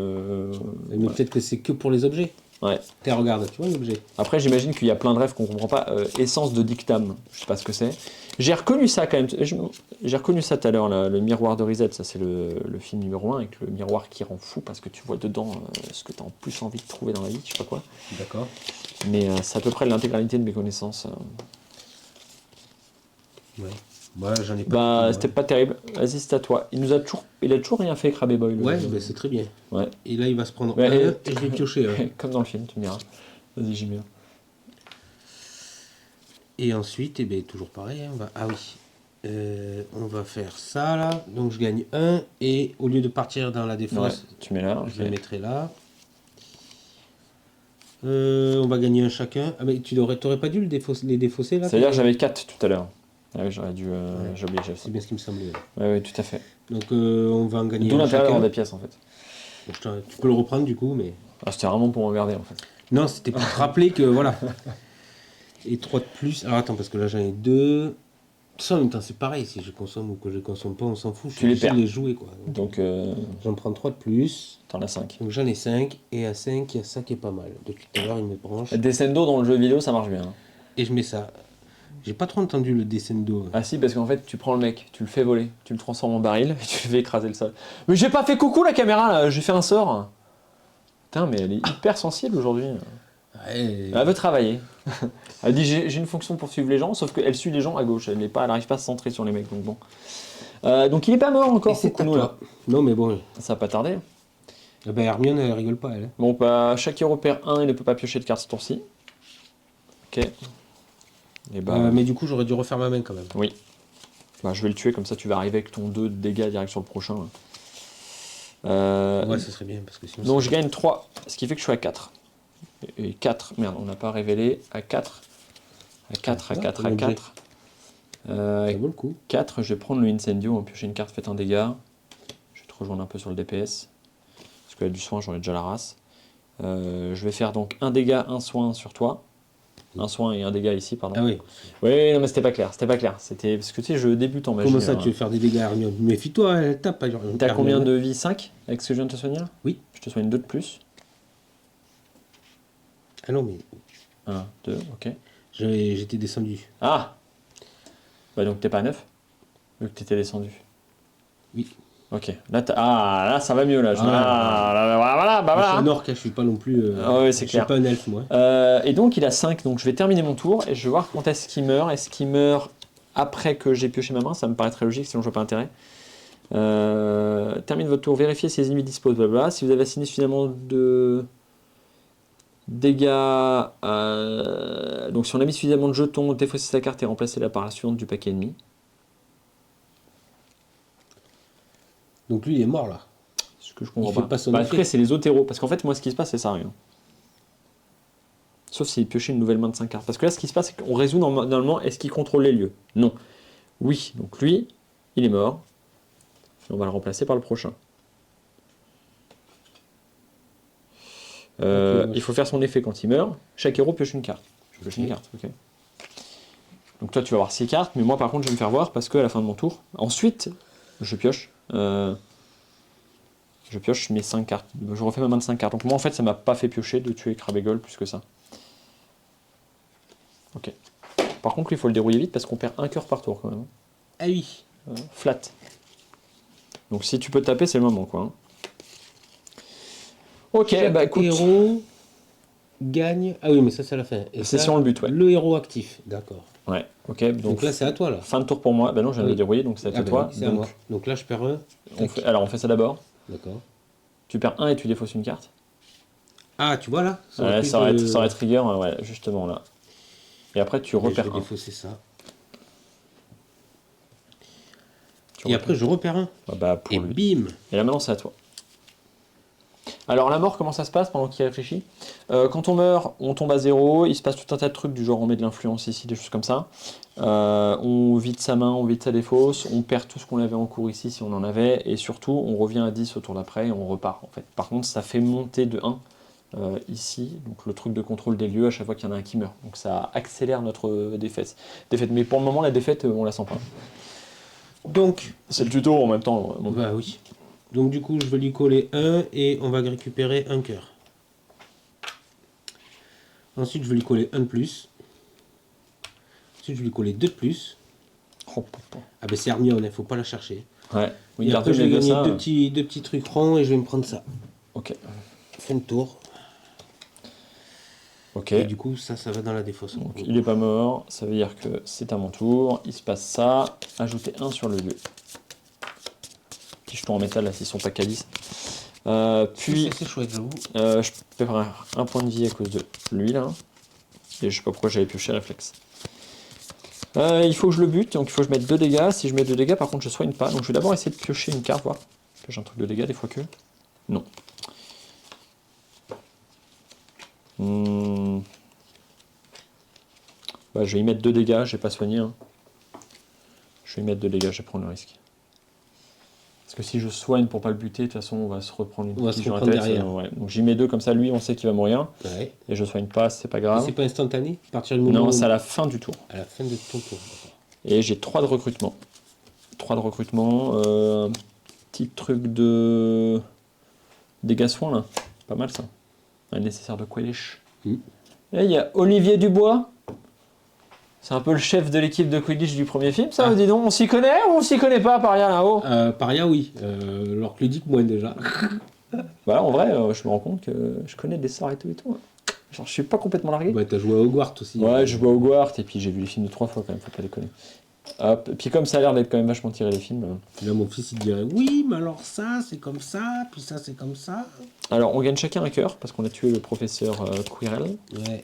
Mais peut-être que c'est que pour les objets. Ouais. Tiens, regarde, tu vois l'objet. Après, j'imagine qu'il y a plein de rêves qu'on comprend pas. Essence de dictam, je sais pas ce que c'est. J'ai reconnu ça quand même. J'ai reconnu ça tout à l'heure, le miroir de Reset. Ça, c'est le film numéro 1 avec le miroir qui rend fou parce que tu vois dedans ce que tu as en plus envie de trouver dans la vie, je sais pas quoi. D'accord. Mais c'est à peu près l'intégralité de mes connaissances. Ouais. Bah, j'en ai pas. Bah, beaucoup, c'était ouais. pas terrible. Vas-y, c'est à toi. Il a toujours rien fait, Krabby Boy. Ouais, bah, c'est très bien. Ouais. Et là, il va se prendre Ouais, un et- et je vais piocher. Comme dans le film, tu me diras. Vas-y, j'y viens. Et ensuite, eh ben, toujours pareil. On va... Ah oui. On va faire ça là. Donc je gagne 1. Et au lieu de partir dans la Ouais, défausse, tu mets là. je le mettrai là. On va gagner un chacun. Ah mais t'aurais pas dû les défausser là? C'est-à-dire que j'avais 4 tout à l'heure. Ah oui, j'aurais dû. Ouais. J'ai oublié, C'est bien ce qui me semblait. Ouais, oui, tout à fait. Donc on va en gagner D'où un l'intérêt d'avoir chacun. des pièces en fait. Donc, tu peux le reprendre du coup, mais... Ah, c'était vraiment pour regarder en fait. Non, c'était pour te rappeler que voilà. Et 3 de plus. Alors attends, parce que là j'en ai 2. Ça en même temps c'est pareil, si je consomme ou que je consomme pas, on s'en fout. Je suis les obligé de perds. les jouer quoi. Donc, J'en prends 3 de plus. t'en as 5. Donc j'en ai 5. Et à 5, il y a ça qui est pas mal. Depuis tout à l'heure, il me branche. Descendo dans le jeu vidéo, ça marche bien. Hein. Et je mets ça. J'ai pas trop entendu le descendo. Ah si, parce qu'en fait, tu prends le mec, tu le fais voler, tu le transformes en baril et tu le fais écraser le sol. Mais j'ai pas fait coucou la caméra là, j'ai fait un sort. Putain, mais elle est hyper sensible aujourd'hui. Ouais. Elle veut travailler. Elle dit j'ai une fonction pour suivre les gens, sauf qu'elle suit les gens à gauche, elle n'arrive pas à se centrer sur les mecs, donc bon. Donc il est pas mort Et encore, c'est à Fukuno, là. toi. Non mais bon. Ça va pas tarder. Eh ben Hermione, elle rigole pas elle. Bon, bah, chaque héros perd 1, il ne peut pas piocher de carte ce tour-ci. Ok. Et bah, Mais du coup, j'aurais dû refaire ma main quand même. oui. Bah, je vais le tuer, comme ça tu vas arriver avec ton 2 de dégâts direct sur le prochain. Ouais, ça serait bien parce que sinon. Donc je gagne 3, ce qui fait que je suis à 4. Et 4, merde, on n'a pas révélé. À 4. À 4, à 4, à 4. Ça vaut le coup. 4, je vais prendre le Incendio, on va piocher une carte, faites un dégât. Je vais te rejoindre un peu sur le DPS. Parce que là, du soin, j'en ai déjà la race. Je vais faire donc un dégât, un soin sur toi. Un soin et un dégât ici, pardon. Ah oui. Oui, non, mais c'était pas clair. C'était pas clair. C'était parce que tu sais, je débute en magie. Comment ça, hein. tu veux faire des dégâts Hermione? Méfie-toi, elle tape. T'as combien de vie? 5 avec ce que je viens de te soigner là? Oui. Je te soigne 2 de plus. Ah non, mais 1, 2, ok. j'étais descendu. Ah bah donc t'es pas à 9 vu que t'étais descendu. Oui. Ok. Là, là ça va mieux là. Ah, là, voilà, bah Je suis voilà. un orc, je suis pas non plus. Ah ouais, c'est je clair. suis pas un elfe, moi. Et donc il a 5, donc je vais terminer mon tour et je vais voir quand est-ce qu'il meurt. Est-ce qu'il meurt après que j'ai pioché ma main? Ça me paraît très logique, sinon je vois pas intérêt. Termine votre tour, vérifiez si les ennemis disposent, blablabla. Si vous avez assigné suffisamment de dégâts, donc si on a mis suffisamment de jetons, défaussez sa carte et remplacez-la par la suivante du paquet ennemi. Donc lui, il est mort là. Ce que je comprends Il fait pas. pas son Bah, effet. après, c'est les autres héros. Parce qu'en fait, moi, ce qui se passe, c'est ça, rien. Sauf s'il piochait une nouvelle main de 5 cartes. Parce que là, ce qui se passe, c'est qu'on résout normalement, est-ce qu'il contrôle les lieux? Non. Oui. Donc lui, il est mort. Et on va le remplacer par le prochain. Il faut faire son effet quand il meurt. Chaque héros pioche une carte. Je pioche une carte, ok. Donc toi, tu vas avoir 6 cartes, mais moi, par contre, je vais me faire voir parce qu'à la fin de mon tour, ensuite, je pioche. Je pioche mes 5 cartes. Je refais ma main de 5 cartes. Donc moi, en fait, ça m'a pas fait piocher de tuer Krabégol plus que ça. Ok. Par contre, lui, il faut le dérouiller vite parce qu'on perd un cœur par tour quand même. Ah oui. Flat. Donc si tu peux taper, c'est le moment, quoi. Hein. Ok, bah écoute. Héros gagne. Ah oui, mais ça, c'est à la fin. Et C'est ça, sur le but, ouais. Le héros actif, d'accord. Ouais, ok. Donc là, c'est à toi là. Fin de tour pour moi. Bah non, je viens de le Oui. dérouiller, donc c'est à Ah toi. bah oui, c'est à moi. Donc là, je perds un. Alors on fait ça d'abord. D'accord. Tu perds 1 et tu défausses une carte. Ah, tu vois là Ouais, ça aurait trigger, ouais, justement là. Et après, tu Je vais repères un. défausser ça. Tu Et repères. après, je repère un. Ah bah, pour Et lui. bim. Et là maintenant, c'est à toi. Alors la mort, comment ça se passe pendant qu'il réfléchit? Quand on meurt, on tombe à 0, il se passe tout un tas de trucs du genre on met de l'influence ici, des choses comme ça. On vide sa main, on vide sa défausse, on perd tout ce qu'on avait en cours ici si on en avait, et surtout on revient à 10 au tour d'après et on repart en fait. Par contre ça fait monter de 1 ici, donc le truc de contrôle des lieux à chaque fois qu'il y en a un qui meurt. Donc ça accélère notre défaite. Mais pour le moment la défaite on la sent pas. Donc, C'est le tuto en même temps. bah oui. Donc du coup, je vais lui coller un et on va récupérer un cœur. Ensuite, je vais lui coller un de plus. Ensuite, je vais lui coller deux de plus. Oh, papa. Ah ben c'est Hermione, il faut pas la chercher. Ouais. Et après, je vais Wingardium gagner Leviosa, deux petits trucs ronds et je vais me prendre ça. Ok. Fin de tour. Ok. Et du coup, ça va dans la défausse. Donc, il est pas mort, ça veut dire que c'est à mon tour. Il se passe ça. Ajouter 1 sur le lieu. Petit jeton en métal, là, s'ils sont pas calices. Puis, C'est chouette, j'avoue. je perds un point de vie à cause de lui, là. Et je sais pas pourquoi j'avais pioché réflexe. Il faut que je le bute, donc il faut que je mette 2 dégâts. Si je mets 2 dégâts, par contre, je soigne pas. Donc, je vais d'abord essayer de piocher une carte, voir. Pioche un truc de dégâts, des fois que. Non. Bah, je vais y mettre 2 dégâts, j'ai pas soigné. Hein. Je vais y mettre 2 dégâts, je vais prendre le risque. Parce que si je soigne pour pas le buter, de toute façon, on va se reprendre une On va se tige dans la reprendre tête. derrière. Ouais. Donc j'y mets 2 comme ça, lui, on sait qu'il va mourir. Ouais. Et je soigne pas, c'est pas Et grave. c'est pas instantané à partir du moment Non, où... c'est à la fin du tour. À la fin de ton tour. D'accord. Et j'ai 3 de recrutement. 3 de recrutement. Un petit truc de dégâts soins là. Pas mal ça. Un nécessaire de Quidditch. Mm. Et il y a Olivier Dubois. C'est un peu le chef de l'équipe de Quidditch du premier film, ça, dis donc. On s'y connaît ou on s'y connaît pas, Paria, là-haut? Paria, oui. Alors que Ludique, moi déjà. Voilà, en vrai, je me rends compte que je connais des sorts et tout. Hein. Genre, je suis pas complètement largué. Bah, t'as joué à Hogwarts aussi. Ouais, je vois Hogwarts et puis j'ai vu les films 2-3 fois quand même, faut pas déconner. Hop, et puis comme ça a l'air d'être quand même vachement tiré les films. Là, mon fils, il dirait oui, mais alors ça, c'est comme ça, puis ça, c'est comme ça. Alors, on gagne chacun un cœur parce qu'on a tué le professeur Quirrell. Ouais.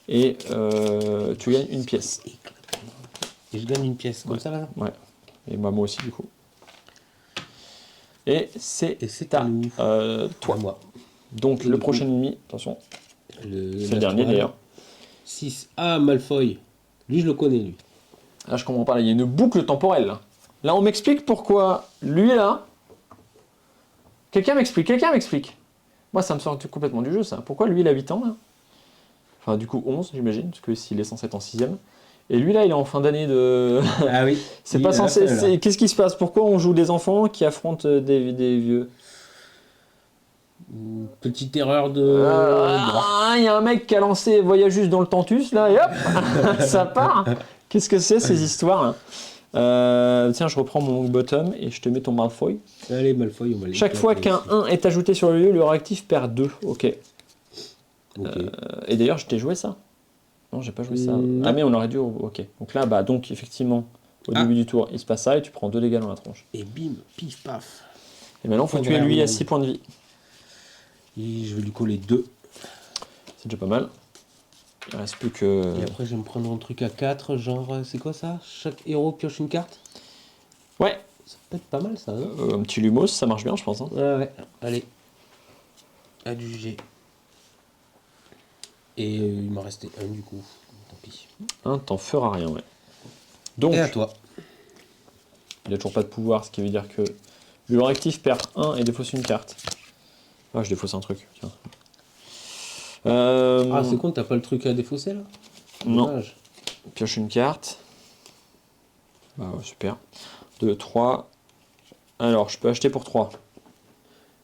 Et tu gagnes une pièce. Et je gagne une pièce, comme ça, là. Ouais. Et moi aussi, du coup. Et c'est à nous. toi. À moi. Donc, Et le du prochain coup, ennemi, attention, c'est le la dernier toile. d'ailleurs. 6. Ah, Malfoy. Lui, je le connais, lui. Là, je comprends pas, là, il y a une boucle temporelle. Là, on m'explique pourquoi lui là. Quelqu'un m'explique. Moi, ça me sort complètement du jeu, ça. Pourquoi lui, il a 8 ans, là? Enfin, du coup, 11, j'imagine, parce que s'il est censé être en 6ème. Et lui, là, il est en fin d'année de. Ah oui. C'est Il pas est à la censé. fin, là. Qu'est-ce qui se passe? Pourquoi on joue des enfants qui affrontent des vieux? Une petite erreur de droit. Il y a un mec qui a lancé Voyageuse dans le Tentus, là, et hop, ça part. Qu'est-ce que c'est, ces histoires là? Tiens, je reprends mon bottom et je te mets ton Malfoy. Allez, Malfoy, on va les Chaque fois qu'un 1 est ajouté sur le lieu, le réactif perd 2. Ok. Ok. Et d'ailleurs, je t'ai joué ça. Non, j'ai pas joué ça. Non. Ah, mais on aurait dû. Ok. Donc là, bah, donc effectivement, au début du tour, il se passe ça et tu prends 2 dégâts dans la tronche. Et bim, pif, paf. Et maintenant, faut tuer lui à 6 points de vie. Et je vais lui coller 2. C'est déjà pas mal. Il reste plus que. Et après, je vais me prendre un truc à 4, genre, c'est quoi ça? Chaque héros pioche une carte? Ouais. Ça peut être pas mal, ça, non? Un petit Lumos, ça marche bien, je pense. Hein. Ouais. Allez. Adjugé. Et il m'en restait un, du coup. Tant pis. T'en feras rien, ouais. Donc, Et à toi. il a toujours pas de pouvoir, ce qui veut dire que le réactif perd 1 et défausse une carte. Ah, je défausse un truc, tiens. Ah, c'est con, t'as pas le truc à défausser, là? Non. Dommage. Pioche une carte. Bah ouais, super. 2, 3. Alors, je peux acheter pour 3.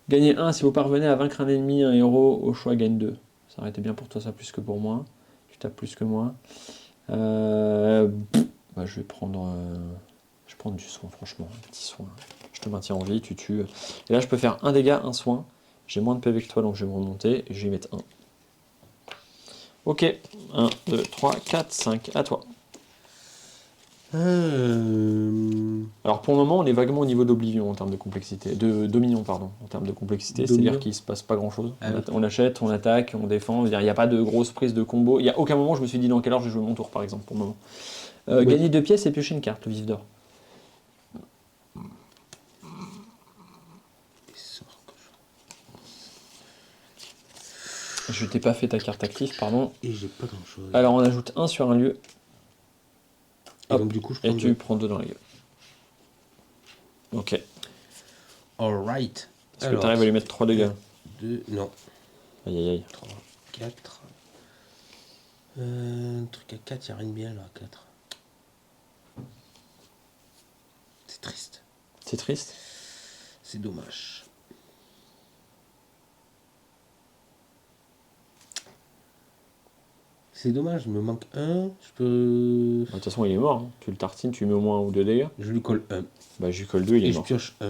Gagner 1 si vous parvenez à vaincre un ennemi, un héros, au choix gagne 2. Ça aurait été bien pour toi, ça plus que pour moi. Tu tapes plus que moi. Bah, je vais prendre... je vais prendre du soin, franchement. Un petit soin. Je te maintiens en vie, tu tues. Et là, je peux faire un dégât, un soin. J'ai moins de PV que toi, donc je vais me remonter. Et je vais y mettre 1. Ok. 1, 2, 3, 4, 5. À toi. Alors pour le moment, on est vaguement au niveau d'Oblivion en termes de complexité, de Dominion pardon, en termes de complexité, c'est-à-dire qu'il se passe pas grand-chose. On achète, on attaque, on défend, il n'y a pas de grosse prise de combo. Il n'y a aucun moment où je me suis dit dans quelle heure je vais jouer mon tour par exemple pour le moment. Oui. Gagner 2 pièces et piocher une carte, le vif d'or. Je t'ai pas fait ta carte active, pardon. Et j'ai pas grand-chose. Alors on ajoute 1 sur un lieu. Et donc du coup, je prends Et tu prends 2 dans la gueule. Ok. Alright. Est-ce que tu arrives à lui mettre 3 dégâts? 2, non. Aïe aïe aïe. 3, 4. Un truc à 4, il n'y a rien de bien là, à 4. C'est triste. C'est triste. C'est dommage. C'est dommage, il me manque un. Je peux. De toute façon, il est mort. Hein. Tu le tartines, tu lui mets au moins 1 ou 2 dégâts. Je lui colle un. Bah, je lui colle 2, il est Et je mort. pioche un.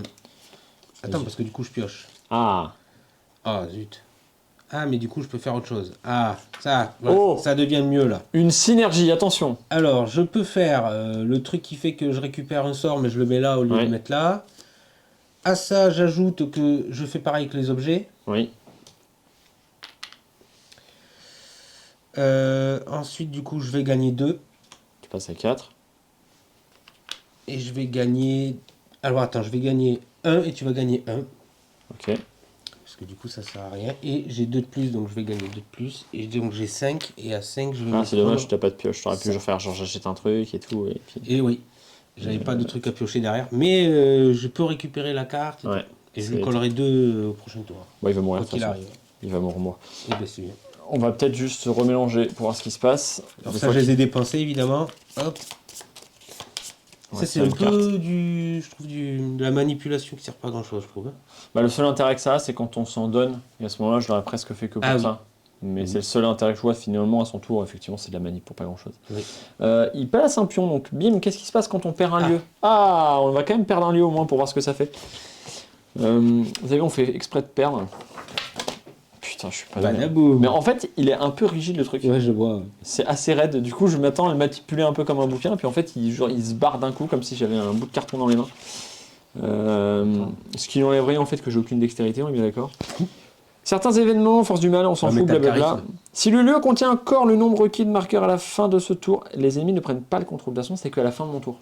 Attends, Vas-y. parce que du coup, je pioche. Ah, Ah, zut. Ah, mais du coup, je peux faire autre chose. Ah, ça, voilà, Oh. ça devient mieux là. une synergie, attention. Alors, je peux faire le truc qui fait que je récupère un sort, mais je le mets là au lieu de Ouais. le mettre là. À ça, j'ajoute que je fais pareil que les objets. Oui. Ensuite, du coup, je vais gagner 2. Tu passes à 4. Et je vais gagner... Alors, attends, je vais gagner 1 et tu vas gagner 1. Ok. Parce que du coup, ça sert à rien. Et j'ai 2 de plus, donc je vais gagner 2 de plus. Et donc, j'ai 5. Et à 5, je vais Ah, mettre c'est dommage, un. t'as pas de pioche. T'aurais pu Ça. faire genre j'achète un truc et tout. Et puis... Et oui, j'avais pas de truc à piocher derrière. Mais je peux récupérer la carte. Ouais. Et je C'est- lui collerai 2 au prochain tour. Bon, il va mourir de Quoi toute qu'il façon. arrive. Il va mourir moi. Et bien, c'est bien. On va peut-être juste se remélanger pour voir ce qui se passe. Alors Des ça, fois je les ai dépensés, évidemment. Hop. Ouais, Ça, c'est un une carte. peu je trouve de la manipulation qui sert pas à grand chose, je trouve. Bah, le seul intérêt que ça a, c'est quand on s'en donne. Et à ce moment-là, je l'aurais presque fait que pour Ah oui. ça. Mais Oui. c'est le seul intérêt que je vois finalement à son tour. Effectivement, c'est de la manip pour pas grand-chose. Oui. Il place un pion, donc bim, qu'est-ce qui se passe quand on perd un Ah. lieu? Ah, on va quand même perdre un lieu au moins pour voir ce que ça fait. Vous savez, on fait exprès de perdre. Putain, je suis pas donné. Badaboum. Mais en fait, il est un peu rigide le truc. Ouais, je vois. C'est assez raide. Du coup, je m'attends à le manipuler un peu comme un bouquin. Puis en fait, genre, il se barre d'un coup comme si j'avais un bout de carton dans les mains. Ce qui enlèverait en fait que j'ai aucune dextérité, on est bien d'accord. Certains événements, force du mal, on s'en Ah, mais fout, t'as le blablabla. charisme. Si le lieu contient encore le nombre requis de marqueurs à la fin de ce tour, les ennemis ne prennent pas le contrôle. De toute façon, c'est qu'à la fin de mon tour.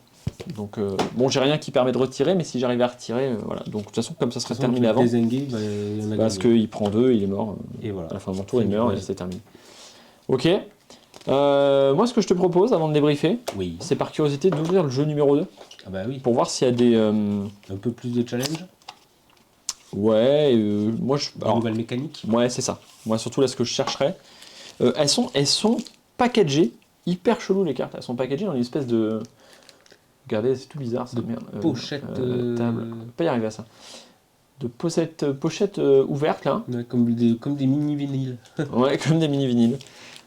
Donc, bon, j'ai rien qui permet de retirer, mais si j'arrive à retirer, voilà. Donc, de toute façon, comme ça serait terminé avant, Désenguer, bah, il y en a parce gagné. qu'il prend 2, il est mort. Et voilà. À la fin de mon tour, il Fin du meurt et jeu. c'est terminé. Ok. Moi, ce que je te propose, avant de débriefer, Oui. c'est par curiosité d'ouvrir le jeu numéro 2 Ah bah oui. pour voir s'il y a des. Un peu plus de challenge. Ouais, moi je. Des alors, nouvelles mécaniques. ouais, c'est ça. Moi, surtout là, ce que je chercherais. Elles sont packagées, hyper chelou les cartes. Elles sont packagées dans une espèce de. Regardez, c'est tout bizarre ça. De Merde. pochette, Table. On peut pas y arriver à ça. De pochette ouverte là. Ouais, comme des mini vinyles. Ouais, comme des mini vinyles.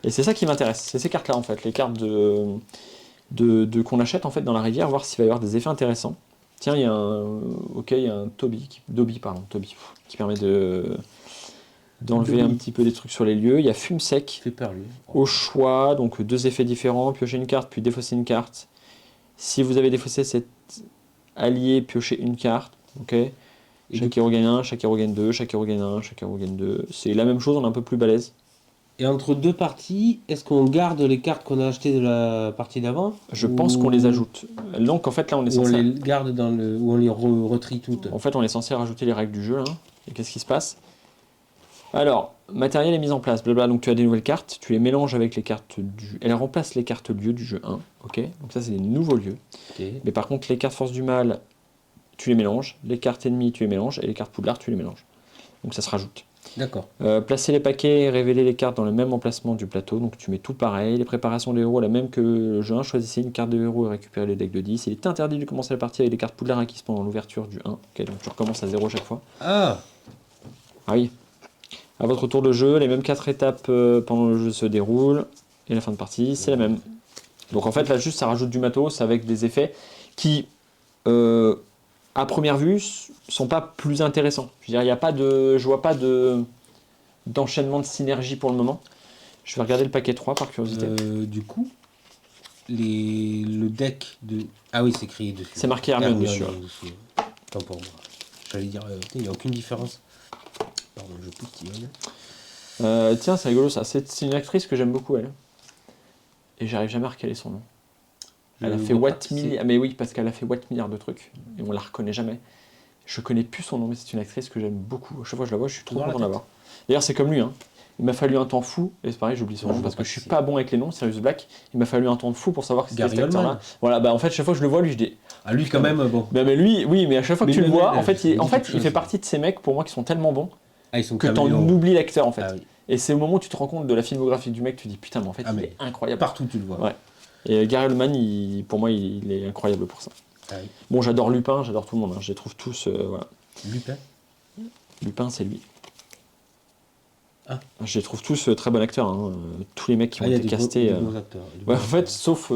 Et c'est ça qui m'intéresse. C'est ces cartes là en fait. Les cartes qu'on achète en fait dans la rivière, voir s'il va y avoir des effets intéressants. Tiens, il y a un Toby qui permet d'enlever un petit peu des trucs sur les lieux. Il y a Fume Sec Fait peur lui. au choix, donc 2 effets différents, piocher une carte puis défausser une carte. Si vous avez défaussé cet allié, piochez une carte, ok. Chaque héros gagne 1, chaque héros gagne 2, chaque héros gagne 1, chaque héros gagne 2. C'est la même chose, on est un peu plus balèze. Et entre deux parties, est-ce qu'on garde les cartes qu'on a achetées de la partie d'avant? Je pense qu'on les ajoute. Donc en fait là on est Ou on censé. les garde dans le. Ou on les retrie toutes. En fait, on est censé rajouter les règles du jeu, là. Et qu'est-ce qui se passe? Alors, matériel est mis en place, blabla. Donc, tu as des nouvelles cartes, tu les mélanges avec les cartes du... Elle remplace les cartes lieux du jeu 1, ok? Donc ça, c'est des nouveaux lieux. Ok. Mais par contre, les cartes force du mal, tu les mélanges. Les cartes ennemies, tu les mélanges. Et les cartes poudlard, tu les mélanges. Donc ça se rajoute. D'accord. Placer les paquets et révéler les cartes dans le même emplacement du plateau. Donc tu mets tout pareil. Les préparations des héros, la même que le jeu 1. Choisissez une carte de héros et récupérez le deck de 10. Il est interdit de commencer la partie avec les cartes poudlard acquises pendant l'ouverture du 1. Ok, donc tu recommences à 0 chaque fois. Ah. Ah oui. À votre tour de jeu, les mêmes 4 étapes pendant le jeu se déroulent. Et la fin de partie, c'est la même. Donc en fait, là, juste, ça rajoute du matos avec des effets qui, à première vue, sont pas plus intéressants. Je veux dire, il y a pas de, je vois pas d'enchaînement de synergie pour le moment. Je vais regarder le paquet 3 par curiosité. Du coup, le deck de. Ah oui, c'est écrit dessus. C'est marqué Hermione dessus. dessus. Tant pour moi. J'allais dire, il n'y a aucune différence. Pardon, je poutine. Tiens, c'est rigolo ça. C'est une actrice que j'aime beaucoup, elle. Et j'arrive jamais à recaler son nom. Elle a fait what milliard. Mais oui, parce qu'elle a fait what milliard de trucs. Et on la reconnaît jamais. Je connais plus son nom, mais c'est une actrice que j'aime beaucoup. À chaque fois que je la vois, je suis trop content de la voir. D'ailleurs, c'est comme lui. Hein. Il m'a fallu un temps fou, et c'est pareil, j'oublie son nom parce que je suis pas bon avec les noms, Sirius Black. Il m'a fallu un temps de fou pour savoir que c'était cet acteur-là. Voilà, bah en fait, chaque fois que je le vois, lui, je dis. Ah, lui, quand même, bon. Mais lui, oui, mais à chaque fois que Mais tu le même vois, elle, en fait, elle il dit quelque fait chose. partie de ces mecs pour moi qui sont tellement bons Ah, ils sont que t'en caméléons. oublies l'acteur en fait. Ah oui. Et c'est au moment où tu te rends compte de la filmographie du mec, tu te dis putain, mais en fait, Ah, il mais est incroyable. Partout, tu le vois. Ouais. Et Gary Oldman, pour moi, il est incroyable pour ça. Ah oui. Bon, j'adore Lupin, j'adore tout le monde, hein. Je les trouve tous. Voilà. Lupin. Lupin, c'est lui. Ah. Je les trouve tous très bons acteurs. Hein. Tous les mecs qui ont il y a été des castés. bons acteurs. Ouais, en fait, sauf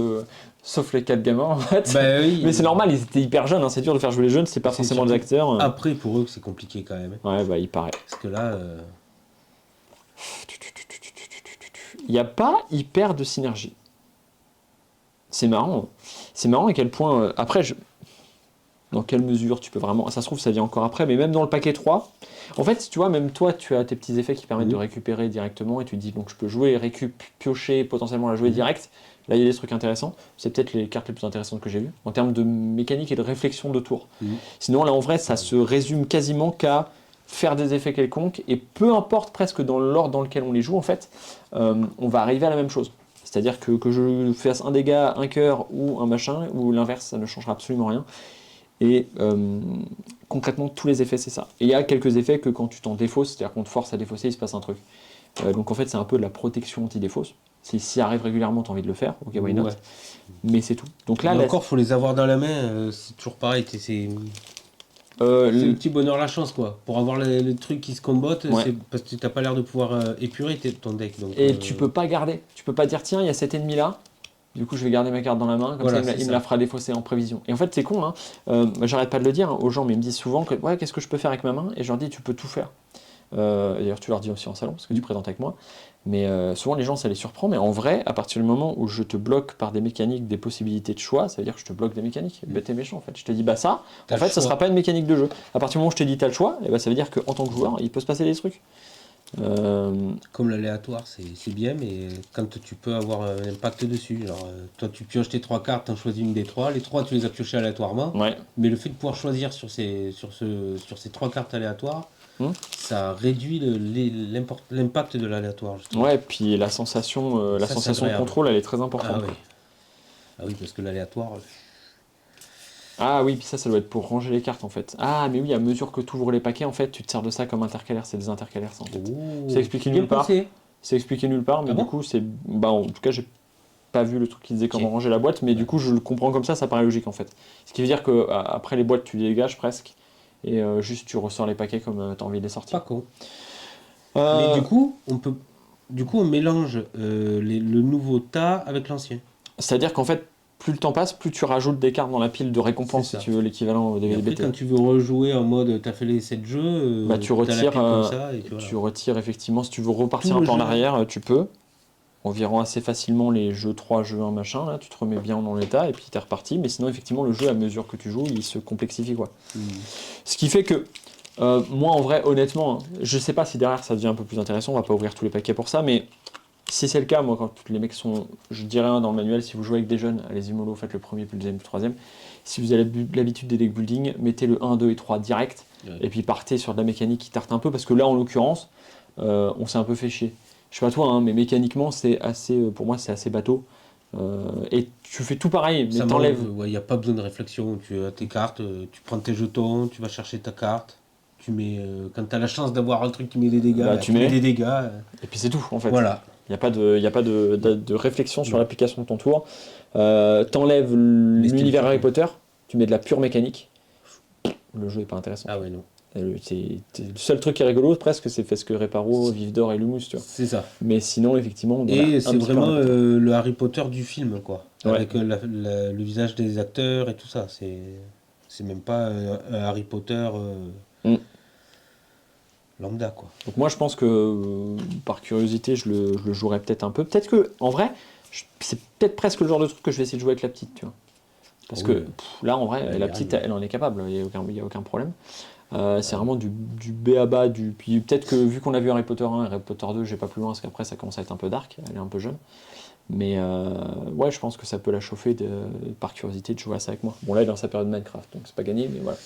les 4 gamins, en fait. Bah oui. Mais c'est normal, ils étaient hyper jeunes. Hein. C'est dur de faire jouer les jeunes, c'est pas C'est forcément des surtout acteurs. Après, pour eux, c'est compliqué quand même. Ouais, bah il paraît. Parce que là, Il n'y a pas hyper de synergie. C'est marrant. C'est marrant à quel point. Après, dans quelle mesure tu peux vraiment. Ça se trouve, ça vient encore après, mais même dans le paquet 3, en fait, tu vois, même toi, tu as tes petits effets qui permettent de récupérer directement et tu te dis, donc je peux jouer, piocher, potentiellement la jouer direct. Là, il y a des trucs intéressants. C'est peut-être les cartes les plus intéressantes que j'ai vues en termes de mécanique et de réflexion de tour. Sinon, là, en vrai, ça se résume quasiment qu'à faire des effets quelconques et peu importe presque dans l'ordre dans lequel on les joue, en fait, on va arriver à la même chose. C'est-à-dire que je fasse un dégât, un cœur ou un machin, ou l'inverse, ça ne changera absolument rien. Et concrètement, tous les effets, c'est ça. Et il y a quelques effets que quand tu t'en défausses, c'est-à-dire qu'on te force à défausser, il se passe un truc. Donc en fait, c'est un peu de la protection anti-défausse. Si ça arrive régulièrement, tu as envie de le faire, ok, why not. Ouais. Mais c'est tout. Donc là, encore, faut les avoir dans la main. C'est toujours pareil. C'est le petit bonheur, la chance, quoi. Pour avoir le truc qui se combotte, c'est parce que t'as pas l'air de pouvoir épurer ton deck. Donc, et tu peux pas garder. Tu peux pas dire, tiens, il y a cet ennemi-là. Du coup, je vais garder ma carte dans la main, comme voilà, ça, il me la fera défausser en prévision. Et en fait, c'est con, hein. J'arrête pas de le dire aux gens, mais ils me disent souvent que, ouais, qu'est-ce que je peux faire avec ma main? Et je leur dis, tu peux tout faire. D'ailleurs, tu leur dis aussi en salon, parce que tu présentes avec moi. Mais souvent, les gens, ça les surprend. Mais en vrai, à partir du moment où je te bloque par des mécaniques, des possibilités de choix, ça veut dire que je te bloque des mécaniques. Bête et méchant, en fait. Je te dis, bah ça, en fait, ça sera pas une mécanique de jeu. À partir du moment où je te dis, t'as le choix, et bah, ça veut dire qu'en tant que joueur, il peut se passer des trucs. Comme l'aléatoire, c'est bien, mais quand tu peux avoir un impact dessus, genre toi tu pioches tes 3 cartes, t'en choisis une des 3, les 3 tu les as piochées aléatoirement, mais le fait de pouvoir choisir sur ces 3 cartes aléatoires, ça réduit l'impact de l'aléatoire. Ouais, puis la sensation de contrôle, elle est très importante. Ah oui, parce que l'aléatoire... Ah oui, puis ça doit être pour ranger les cartes en fait. Ah mais oui, à mesure que tu ouvres les paquets, en fait, tu te sers de ça comme intercalaire, c'est des intercalaires ça en fait. C'est expliqué nulle part. C'est expliqué nulle part, mais du coup, c'est. Bah en tout cas, j'ai pas vu le truc qui disait comment ranger la boîte, mais du coup, je le comprends comme ça paraît logique en fait. Ce qui veut dire que après les boîtes, tu les dégages presque, et juste tu ressors les paquets comme tu as envie de les sortir. Pas con. Mais du coup, on mélange le nouveau tas avec l'ancien. C'est-à-dire qu'en fait, plus le temps passe, plus tu rajoutes des cartes dans la pile de récompense, si tu veux, l'équivalent des VBT. Quand tu veux rejouer en mode t'as fait les 7 jeux, bah, tu retires effectivement, si tu veux repartir un peu en arrière, tu peux. En virant assez facilement les jeux 3, jeux 1, machin, là, tu te remets bien dans l'état et puis t'es reparti. Mais sinon, effectivement, le jeu, à mesure que tu joues, il se complexifie, quoi. Ce qui fait que, moi, en vrai, honnêtement, je sais pas si derrière ça devient un peu plus intéressant, on va pas ouvrir tous les paquets pour ça, mais si c'est le cas, moi, quand les mecs sont, je dirais dans le manuel, si vous jouez avec des jeunes, allez-y mollo, faites le premier, puis le deuxième, puis le troisième. Si vous avez l'habitude des deck building, mettez le 1, 2 et 3 direct, et puis partez sur de la mécanique qui tarte un peu, parce que là, en l'occurrence, on s'est un peu fait chier. Je sais pas toi, hein, mais mécaniquement, c'est assez, pour moi, c'est assez bateau. Et tu fais tout pareil, mais t'enlèves. Il n'y a pas besoin de réflexion. Tu as tes cartes, tu prends tes jetons, tu vas chercher ta carte. Tu mets, quand tu as la chance d'avoir un truc qui met des dégâts, bah, tu mets des dégâts. Et puis c'est tout, en fait. Voilà. Il n'y a pas de réflexion sur l'application de ton tour. T'enlèves l'univers Harry Potter, tu mets de la pure mécanique. Le jeu est pas intéressant. Ah ouais, non. Le seul truc qui est rigolo presque, c'est Fesque Reparo, Vif d'Or et Lumos, tu vois. C'est ça. Mais sinon, effectivement, et c'est vraiment le Harry Potter du film, quoi. Ouais. Avec le visage des acteurs et tout ça. C'est même pas un Harry Potter lambda, quoi. Donc moi, je pense que par curiosité, je le jouerais peut-être un peu. Peut-être que, en vrai, c'est peut-être presque le genre de truc que je vais essayer de jouer avec la petite, tu vois. Parce que là, en vrai, la petite, elle en est capable, il n'y a aucun problème. C'est vraiment du B.A.B.A. Puis peut-être que vu qu'on a vu Harry Potter 1 et Harry Potter 2, j'ai pas plus loin, parce qu'après ça commence à être un peu dark, elle est un peu jeune. Mais ouais, je pense que ça peut la chauffer par curiosité de jouer à ça avec moi. Bon, là, elle est dans sa période Minecraft, donc c'est pas gagné, mais voilà.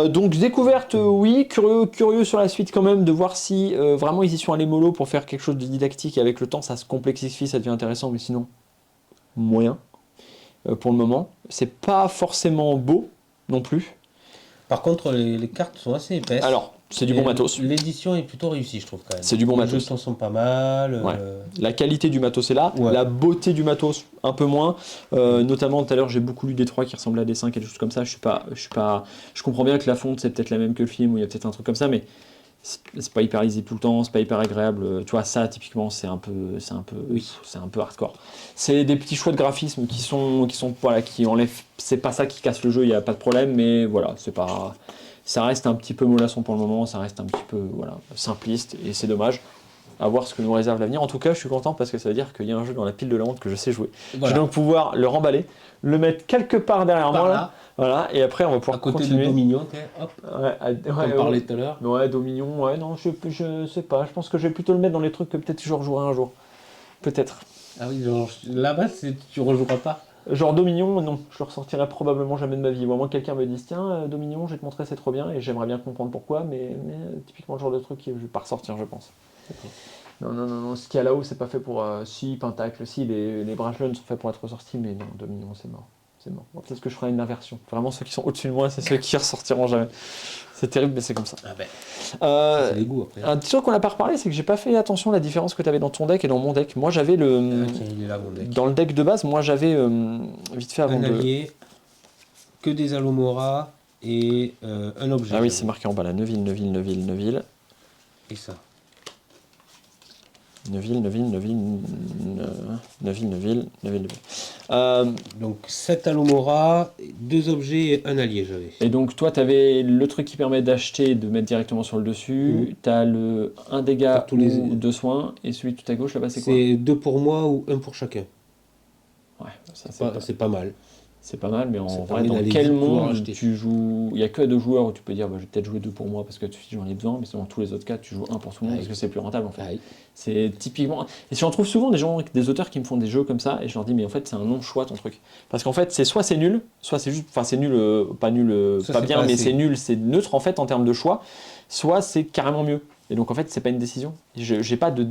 Donc découverte, oui, curieux sur la suite quand même, de voir si vraiment ils y sont allés mollo pour faire quelque chose de didactique, et avec le temps ça se complexifie, ça devient intéressant, mais sinon, moyen. Pour le moment, c'est pas forcément beau non plus. Par contre, les cartes sont assez épaisses. Alors, c'est du bon matos. L'édition est plutôt réussie, je trouve, quand même. C'est du bon matos. Les jetons sont pas mal. Ouais. La qualité du matos est là, la beauté du matos un peu moins. Notamment, tout à l'heure, j'ai beaucoup lu des 3 qui ressemblaient à des 5 et des choses comme ça. Je comprends bien que la fonte, c'est peut-être la même que le film, ou il y a peut-être un truc comme ça, mais c'est pas hyper lisible tout le temps, c'est pas hyper agréable. Tu vois, ça, typiquement, c'est un peu hardcore. C'est des petits choix de graphisme voilà, qui enlèvent. C'est pas ça qui casse le jeu, il n'y a pas de problème, mais voilà, ça reste un petit peu mollasson pour le moment, ça reste un petit peu, voilà, simpliste, et c'est dommage. À voir ce que nous réserve l'avenir. En tout cas, je suis content parce que ça veut dire qu'il y a un jeu dans la pile de la honte que je sais jouer. Voilà. Je vais donc pouvoir le remballer, le mettre quelque part derrière moi, là. Voilà, et après on va pouvoir continuer. À côté de Dominion, hop. On parlait tout à l'heure. Ouais, Dominion, ouais, non, je sais pas. Je pense que je vais plutôt le mettre dans les trucs que peut-être je rejouerai un jour. Peut-être. Ah oui, genre là-bas, tu rejoueras pas. Genre Dominion, non, je le ressortirai probablement jamais de ma vie. Ou à moins que quelqu'un me dise, tiens, Dominion, je vais te montrer, c'est trop bien, et j'aimerais bien comprendre pourquoi, mais typiquement le genre de truc que je vais pas ressortir, je pense. Non, ce qu'il y a là-haut, c'est pas fait pour. Si, Pentacle, si, les bras jeunes sont faits pour être ressortis, mais non, Dominion, c'est mort. Bon, peut-être que je ferai une inversion. Vraiment, ceux qui sont au-dessus de moi, c'est ceux qui ressortiront jamais. C'est terrible, mais c'est comme ça. Ah ben. C'est les goûts après. Un petit truc qu'on n'a pas reparlé, c'est que j'ai pas fait attention à la différence que tu avais dans ton deck et dans mon deck. Moi, j'avais le. Il est là, mon deck. Dans le deck de base, moi, j'avais vite fait avant un allié, que des Alomora et un objet. Ah oui, c'est marqué en bas là. Neuville. Et ça. Neuville. Donc 7 Alomora, 2 objets et un allié j'avais. Et donc toi tu avais le truc qui permet d'acheter et de mettre directement sur le dessus, tu as le 1 dégât ou 2 soins, et celui tout à gauche là-bas c'est quoi? C'est 2 pour moi ou 1 pour chacun. Ouais, ça c'est pas mal. C'est pas mal, mais en vrai, dans quel monde tu joues? Il n'y a que 2 joueurs où tu peux dire bah, je vais peut-être jouer 2 pour moi parce que j'en ai besoin, mais dans tous les autres cas, tu joues 1 pour tout le monde parce que c'est plus rentable en fait. C'est typiquement. Et j'en trouve souvent des auteurs qui me font des jeux comme ça, et je leur dis mais en fait c'est un non-choix ton truc. Parce qu'en fait, soit c'est nul, soit c'est juste. Enfin, c'est nul, pas bien, mais c'est nul, c'est neutre en fait en termes de choix, soit c'est carrément mieux. Et donc en fait, c'est pas une décision. J'ai pas de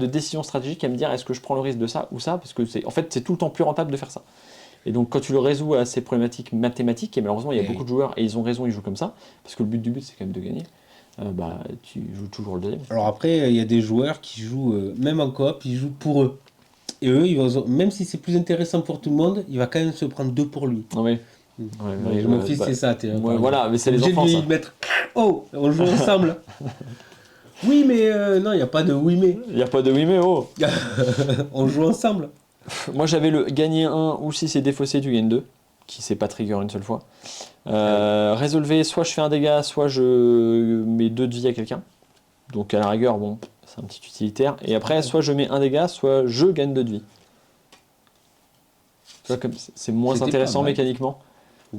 décision stratégique à me dire est-ce que je prends le risque de ça ou ça, parce que c'est tout le temps plus rentable de faire ça. Et donc quand tu le résous à ces problématiques mathématiques, et malheureusement il y a beaucoup de joueurs, et ils ont raison, ils jouent comme ça, parce que le but c'est quand même de gagner, tu joues toujours le deuxième. Alors après, il y a des joueurs qui jouent, même en coop, ils jouent pour eux. Et eux, même si c'est plus intéressant pour tout le monde, il va quand même se prendre 2 pour lui. Oui. Mon fils, c'est ça. Voilà, mais c'est les enfants, ça. Mettre, oh, on joue ensemble. Oui, mais non, il n'y a pas de oui, mais. Il n'y a pas de oui, mais oh. On joue ensemble. Moi j'avais le gagner 1 ou si c'est défaussé tu gagnes 2, qui c'est pas trigger une seule fois. Résolver, soit je fais un dégât, soit je mets 2 de vie à quelqu'un. Donc à la rigueur, bon, c'est un petit utilitaire. Et après, soit je mets un dégât, soit je gagne 2 de vie. Tu vois, comme c'est moins intéressant mécaniquement.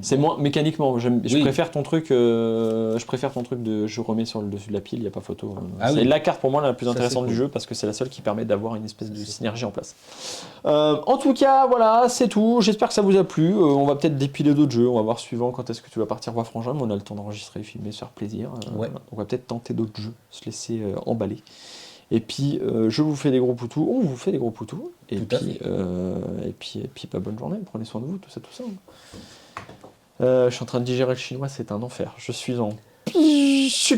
C'est moins mécaniquement. Je préfère ton truc. Je préfère ton truc de je remets sur le dessus de la pile. Il n'y a pas photo. C'est la carte pour moi la plus intéressante du jeu parce que c'est la seule qui permet d'avoir une espèce de synergie en place. En tout cas, voilà, c'est tout. J'espère que ça vous a plu. On va peut-être dépiler d'autres jeux. On va voir suivant quand est-ce que tu vas partir voir Frangin. Mais on a le temps d'enregistrer, filmer, se faire plaisir. On va peut-être tenter d'autres jeux, se laisser emballer. Et puis, je vous fais des gros poutous. On vous fait des gros poutous. Et puis, bonne journée. Prenez soin de vous, tout ça. Je suis en train de digérer le chinois, c'est un enfer. Je suis en